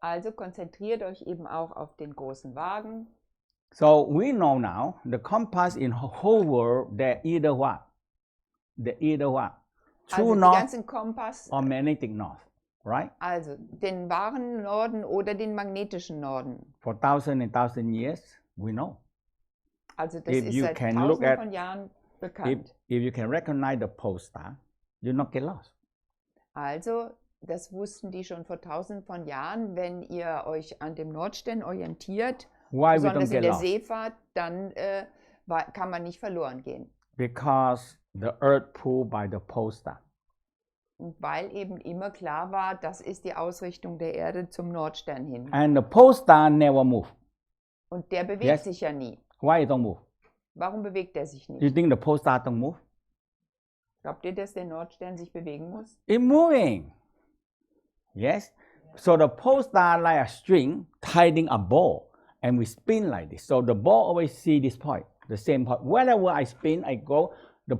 Also konzentriert euch eben auch auf den großen Wagen. So we know now the compass in whole world, they're either what? They're either what? True Also die north ganzen Kompass, or magnetic north, right? also den wahren Norden oder den magnetischen Norden. For thousands and thousands years, we know. Also das If ist you seit can look tausenden at- von Jahren If, bekannt. if you can recognize the pole star, you not get lost. Also, das wussten die schon vor tausenden von Jahren. Wenn ihr euch an dem Nordstern orientiert, Why we don't besonders in get der lost? Seefahrt, dann kann man nicht verloren gehen. Because the earth pulled by the pole star. Und weil eben immer klar war, das ist die Ausrichtung der Erde zum Nordstern hin. And the pole star never move. Und der bewegt Yes. sich ja nie. Why it don't move? Warum bewegt er sich You nicht? think the pole star don't move? Glaubt ihr, dass der Nordstern sich bewegen muss? It's moving. Yes. So the pole star like a string tying a ball, and we spin like this. So the ball always see this point, the same point. Wherever I spin, I go. The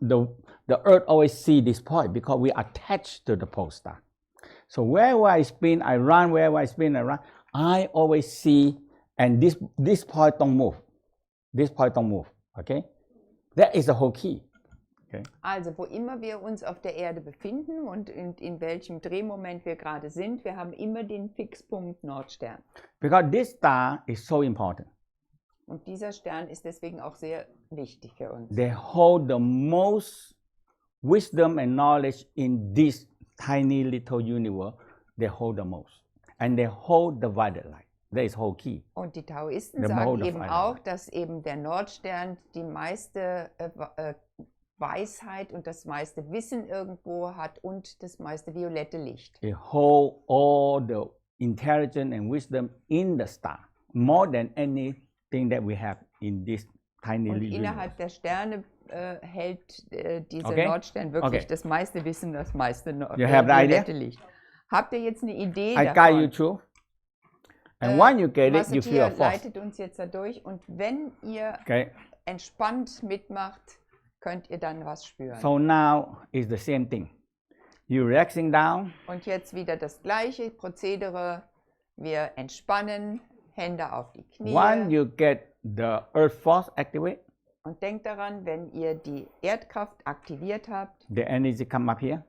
the Earth always see this point because we attach to the pole star. So wherever I spin, I run. Wherever I spin, I run. I always see, and this point don't move. This point don't move. Okay, that is the whole key. Okay. Also wo immer wir uns auf der Erde befinden und in welchem Drehmoment wir gerade sind, wir haben immer den Fixpunkt Nordstern. Because this star is so important. Und dieser Stern ist deswegen auch sehr wichtig für uns. They hold the most wisdom and knowledge in this tiny little universe. They hold the most, and they hold the violet light. That is whole key. Und die Taoisten sagen eben auch, dass eben der Nordstern die meiste Weisheit und das meiste Wissen irgendwo hat und das meiste violette Licht. It hold all the intelligence and wisdom in the star, more than anything that we have in this tiny und little innerhalb universe. der Sterne hält dieser Nordstern wirklich das meiste Wissen, das meiste violette Licht. Habt ihr jetzt eine Idee davon? I guide you through. And when you get it, you feel a force. Leitet uns jetzt dadurch und wenn ihr entspannt mitmacht, könnt ihr dann was spüren. So now is the same thing. You relaxing down. Und jetzt wieder das gleiche Prozedere. Wir entspannen, Hände auf die Knie. When you get the earth force activate. Und denkt daran, wenn ihr die Erdkraft aktiviert habt. The energy come up here.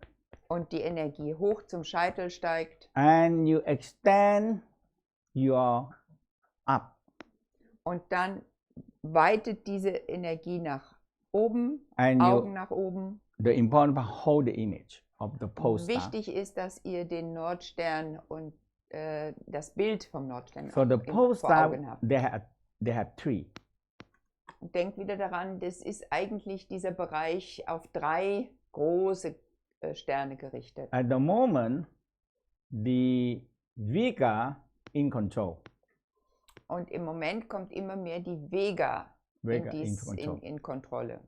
Und die Energie hoch zum Scheitel steigt. And you extend your up. Und dann weitet diese Energie nach oben, and Augen nach oben. The important part, hold the image of the pole star. Wichtig ist, dass ihr den Nordstern und das Bild vom Nordstern so the pole vor star, Augen habt. They have three. Und denkt wieder daran, das ist eigentlich dieser Bereich auf 3 große Sterne gerichtet. At the moment, the Vega in control. Und im Moment kommt immer mehr die Vega in Kontrolle.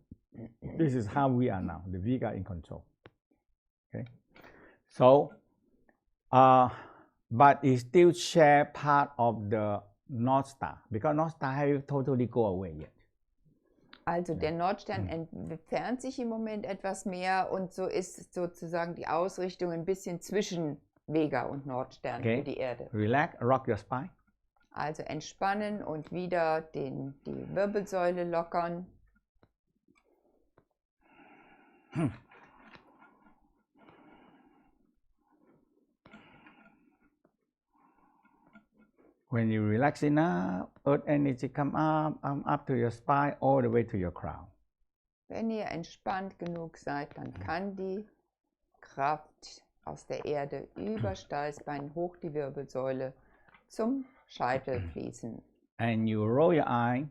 This is how we are now, the Vega in control. Okay, so, but it still share part of the North Star because North Star have totally go away yet. Also der Nordstern entfernt sich im Moment etwas mehr und so ist sozusagen die Ausrichtung ein bisschen zwischen Vega und Nordstern für die Erde. Relax, rock your spine. Also entspannen und wieder die Wirbelsäule lockern. When you relax enough, earth energy come up to your spine, all the way to your crown. Wenn ihr entspannt genug seid, dann kann die Kraft aus der Erde über Steißbein hoch die Wirbelsäule zum Scheitel fließen. And you roll your eye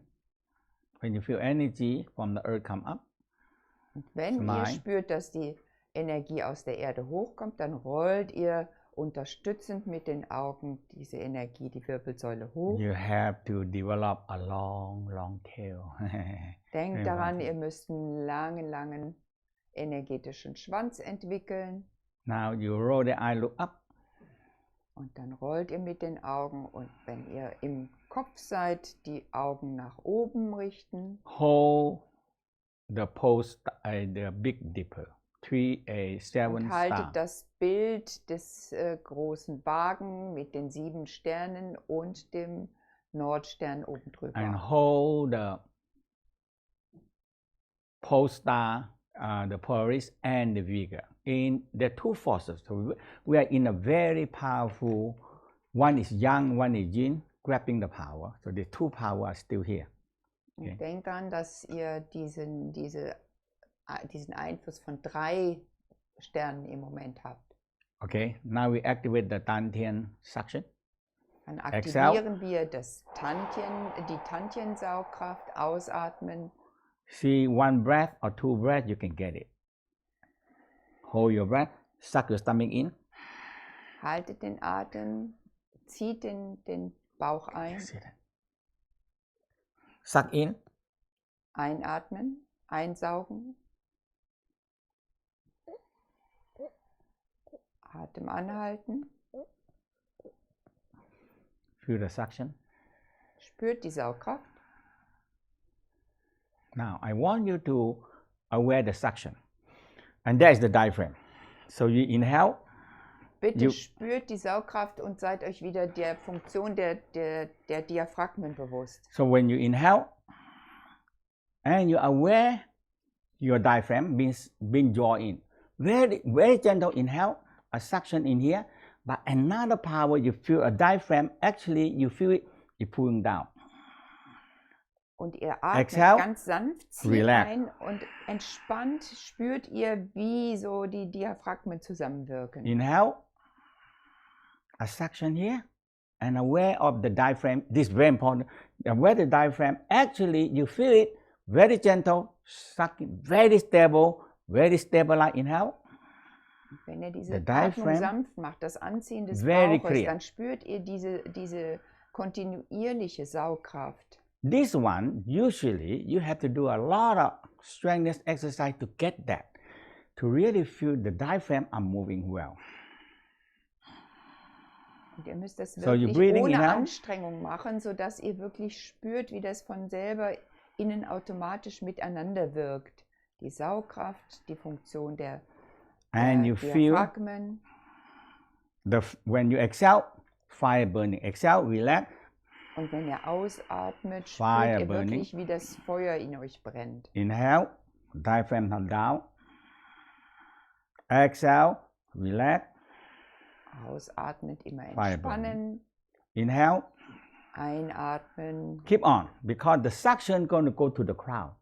when you feel energy from the earth come up. Und wenn ihr spürt, dass die Energie aus der Erde hochkommt, dann rollt ihr unterstützend mit den Augen diese Energie, die Wirbelsäule hoch. You have to develop a long, long tail. Denkt daran, ihr müsst einen langen energetischen Schwanz entwickeln. Now you roll the eye, look up. Und dann rollt ihr mit den Augen und wenn ihr im Kopf seid, die Augen nach oben richten. Hold the post, the Big Dipper. 7 und haltet das Bild des großen Wagen mit den 7 Sternen und dem Nordstern oben drüber. And hold the pole star, the Polaris and the Vega. In the 2 forces, so we are in a very powerful. One is yang, one is yin, grabbing the power. So the 2 power are still here. Okay. Denkt an, dass ihr diesen Einfluss von 3 Sternen im Moment habt. Okay, now we activate the Dantian suction. Dann aktivieren wir die Tantien-Saugkraft, ausatmen. See 1 breath or 2 breaths, you can get it. Hold your breath, suck your stomach in. Haltet den Atem, zieht den Bauch ein. Suck in. Einatmen, einsaugen. Atem anhalten. Feel the suction. Spürt die Saugkraft. Now I want you to aware the suction. And that is the diaphragm. So you inhale. Bitte spürt die Saugkraft und seid euch wieder der Funktion der Diaphragmen bewusst. So when you inhale and you're aware your diaphragm being drawn in. Very, very gentle inhale, a suction in here, but another power you feel a diaphragm, actually you feel it pulling down. Und ihr atmet Exhale, ganz sanft, zieht relax. ein und entspannt spürt ihr, wie so die Diaphragmen zusammenwirken. Inhale, a suction here, and aware of the diaphragm. This is very important. Aware the diaphragm, actually you feel it very gentle, sucking, very stabilized. Inhale. Wenn ihr diese Atmung sanft macht, das Anziehen des Bauches, dann spürt ihr diese kontinuierliche Saugkraft. This one, usually, you have to do a lot of strength exercise to get that, to really feel the diaphragm are moving well. Und ihr müsst das wirklich ohne Anstrengung machen, sodass ihr wirklich spürt, wie das von selber innen automatisch miteinander wirkt. Die Saugkraft, die Funktion der Diaphragmen. When you exhale, fire burning. Exhale, relax. Und wenn ihr ausatmet, spürt ihr wirklich, wie das Feuer in euch brennt. Inhale, diaphragm down. Exhale, relax. Ausatmet, immer entspannen. Inhale. Einatmen. Keep on, because the suction is going to go to the crown.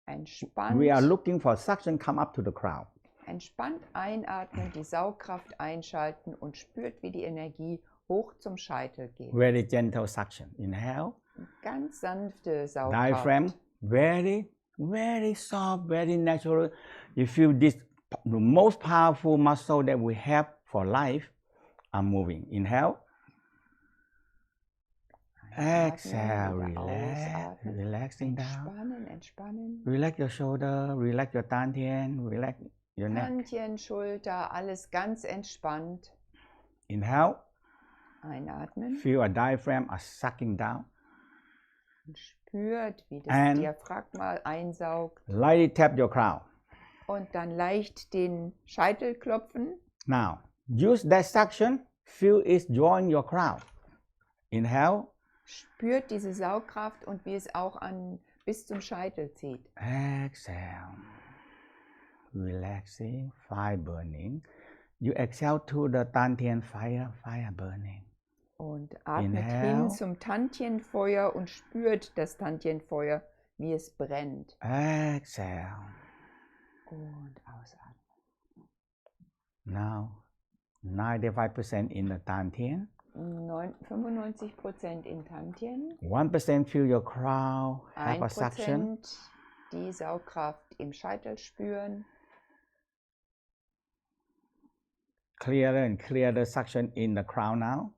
Entspannt. We are looking for suction come up to the crown. Entspannt einatmen, die Saugkraft einschalten und spürt, wie die Energie hoch zum Scheitel geht. Very gentle suction. Inhale. Ganz sanfte Saugkraft. Diaphragm, very, very soft, very natural. You feel this, the most powerful muscle that we have for life are moving. Inhale. Exhale, relax, relaxing down. Entspannen. Relax your shoulder, relax your Tantien, relax your neck. Tantien, Schulter, alles ganz entspannt. Inhale. Einatmen. Feel a diaphragm are sucking down. Und spürt, wie das Diaphragma einsaugt. Lightly tap your crown. Und dann leicht den Scheitel klopfen. Now, use that suction. Feel it drawing your crown. Inhale. Spürt diese Saugkraft und wie es auch bis zum Scheitel zieht. Exhale. Relaxing, fire burning. You exhale to the Tantien fire burning. Und atmet hin zum Tantienfeuer und spürt das Tantienfeuer, wie es brennt. Exhale. Und ausatmen. Now, 95% in the Tantien. 95% in Tantien. 1% feel your crown, have a suction. 1% die Saugkraft im Scheitel spüren. Clearer and clearer suction in the crown now.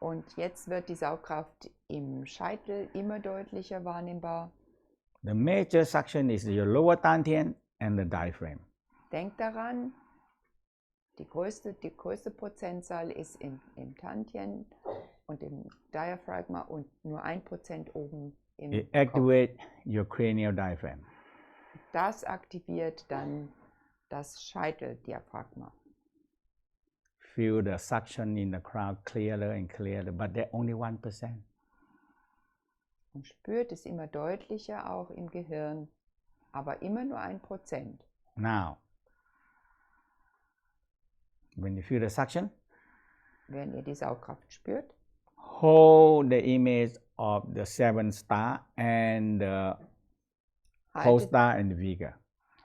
Und jetzt wird die Saugkraft im Scheitel immer deutlicher wahrnehmbar. The major suction is your lower Tantien and the diaphragm. Denkt daran, die größte Prozentzahl ist im Tantien und im Diaphragma und nur 1% oben im It activates your cranial diaphragm. Das aktiviert dann das Scheiteldiaphragma. Feel the suction in the crown clearer and clearer, but they're only 1%. Und spürt es immer deutlicher auch im Gehirn, aber immer nur 1%. Now, when you feel the suction, wenn ihr die Saugkraft spürt, hold the image of the 7 star and the pole star and the Vega.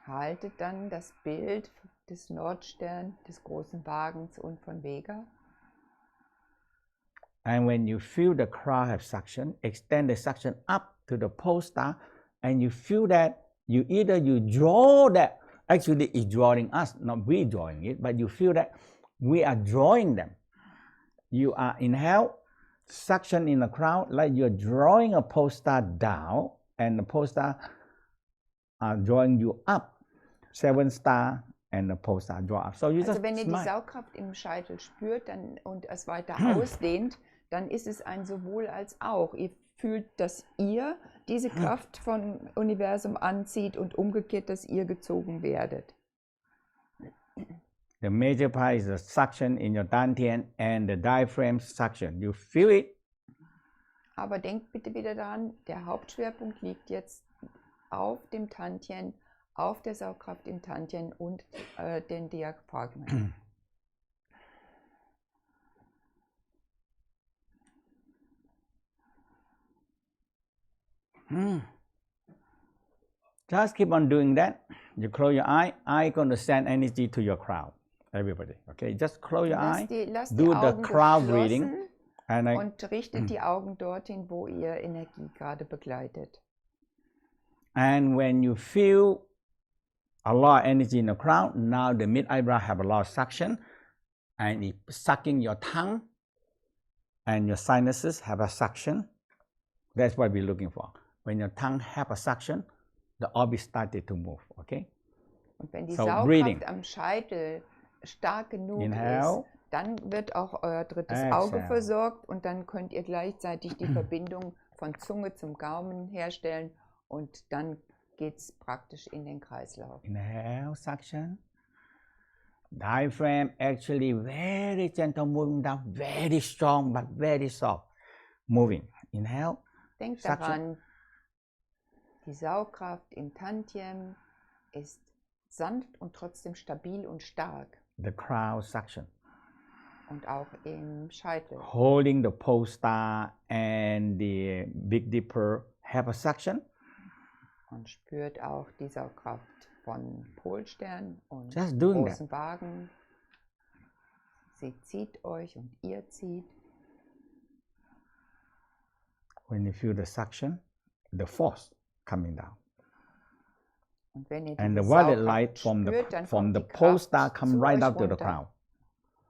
Haltet dann das Bild des Nordsterns, des großen Wagens und von Vega. And when you feel the crown have suction, extend the suction up to the pole star, and you feel that you draw that. Actually, it's drawing us, not we drawing it, but you feel that we are drawing them. You are inhale, suction in the crown, like you're drawing a pole star down, and the pole star are drawing you up. 7 star and the pole star draw up. So you also just wenn ihr smile. Die Saugkraft im Scheitel spürt und es weiter ausdehnt, dann ist es ein sowohl als auch. Ihr fühlt, dass ihr diese Kraft vom Universum anzieht und umgekehrt, dass ihr gezogen werdet. The major part is the suction in your dantian and the diaphragm suction. You feel it? Aber denkt bitte wieder daran, der Hauptschwerpunkt liegt jetzt auf dem Tantien, auf der Saugkraft im Tantien und den Diaphragmen. Just keep on doing that. You close your eye going to send energy to your crown. Everybody, okay? Just close your eye, do the crown breathing. Und richtet die Augen dorthin, wo ihr Energie gerade begleitet. And when you feel a lot of energy in the crown, now the mid eyebrow have a lot of suction, and it's sucking your tongue, and your sinuses have a suction. That's what we're looking for. When your tongue have a suction, the orbit started to move, okay? Und wenn die Saugkraft am Scheitel stark genug ist, dann wird auch euer drittes Auge versorgt und dann könnt ihr gleichzeitig die Verbindung von Zunge zum Gaumen herstellen und dann geht es praktisch in den Kreislauf. Inhale, suction. Diaphragm actually very gentle moving down, very strong but very soft moving. Inhale. Denkt daran, die Saugkraft im Tantiem ist sanft und trotzdem stabil und stark. The crown suction. Und auch im Scheitel. Holding the pole star and the Big Dipper have a suction. Und spürt auch die Saugkraft von Polstern und Just doing großen Wagen. Sie zieht euch und ihr zieht. When you feel the suction, the force coming down. Und wenn ihr and the diese violet Saugkraft light spürt, from the pole star come right up to the crown.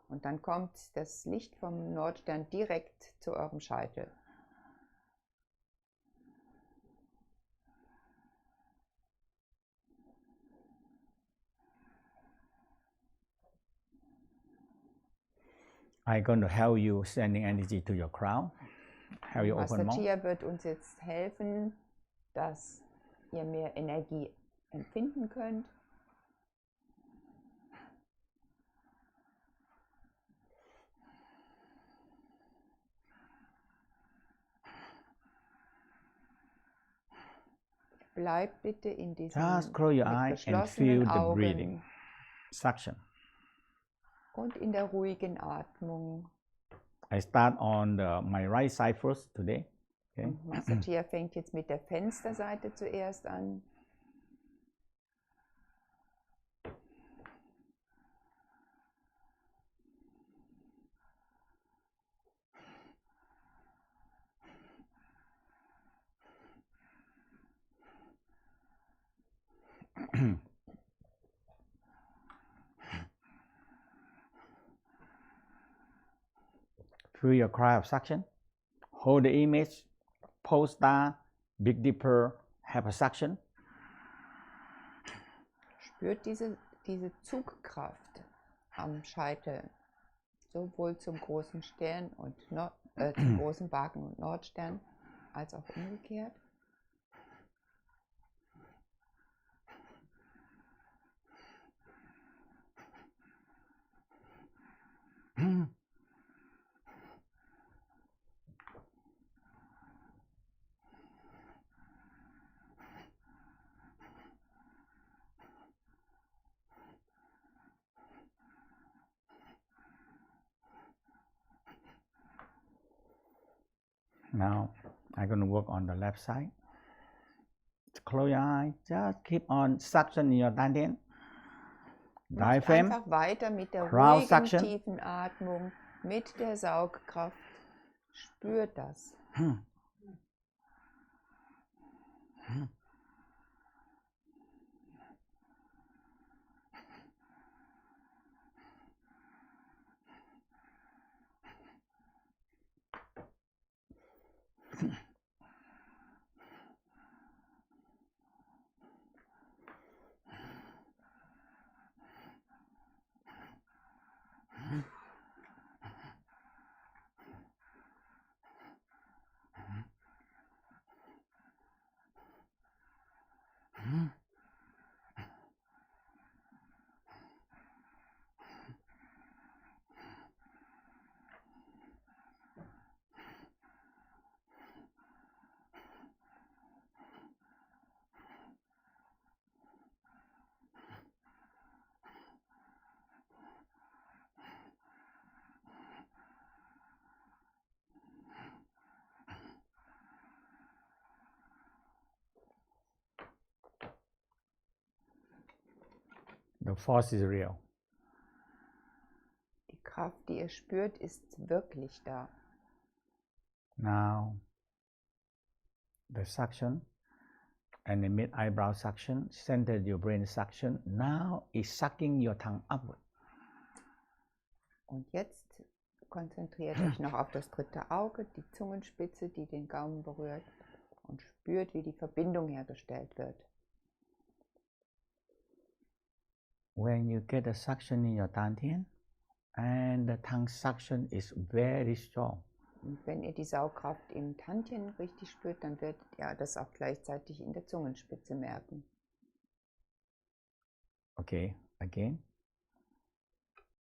Und dann kommt das Licht vom Nordstern direkt zu eurem Scheitel. I'm going to help you sending energy to your crown. Have you open Mantak Chia wird uns jetzt helfen, dass ihr mehr Energie empfinden könnt. Bleibt bitte in diesem Just close your eye and feel the Augen breathing. Suction. Und in der ruhigen Atmung. I start on my right side first today. Okay. Mantak Chia fängt jetzt mit der Fensterseite zuerst an. Feel your cry of suction. Hold the image. Pole star, Big Dipper have a suction. Spürt diese Zugkraft am Scheitel, sowohl zum großen Stern und zum großen Wagen und Nordstern, als auch umgekehrt. Now I'm going to work on the left side. Close your eye. Just keep on suction in your dantian. Diaphragm. Einfach weiter mit der Crown ruhigen, suction. tiefen Atmung, mit der Saugkraft. Spürt das. The force is real. Die Kraft, die ihr spürt, ist wirklich da. Now, the suction and the mid-eyebrow suction, center your brain suction, now is sucking your tongue upward. Und jetzt konzentriert euch noch auf das dritte Auge, die Zungenspitze, die den Gaumen berührt, und spürt, wie die Verbindung hergestellt wird. When you get the suction in your dantian, and the tongue suction is very strong. Und wenn ihr die Saugkraft im Tantien richtig spürt, dann werdet ihr das auch gleichzeitig in der Zungenspitze merken. Okay, again.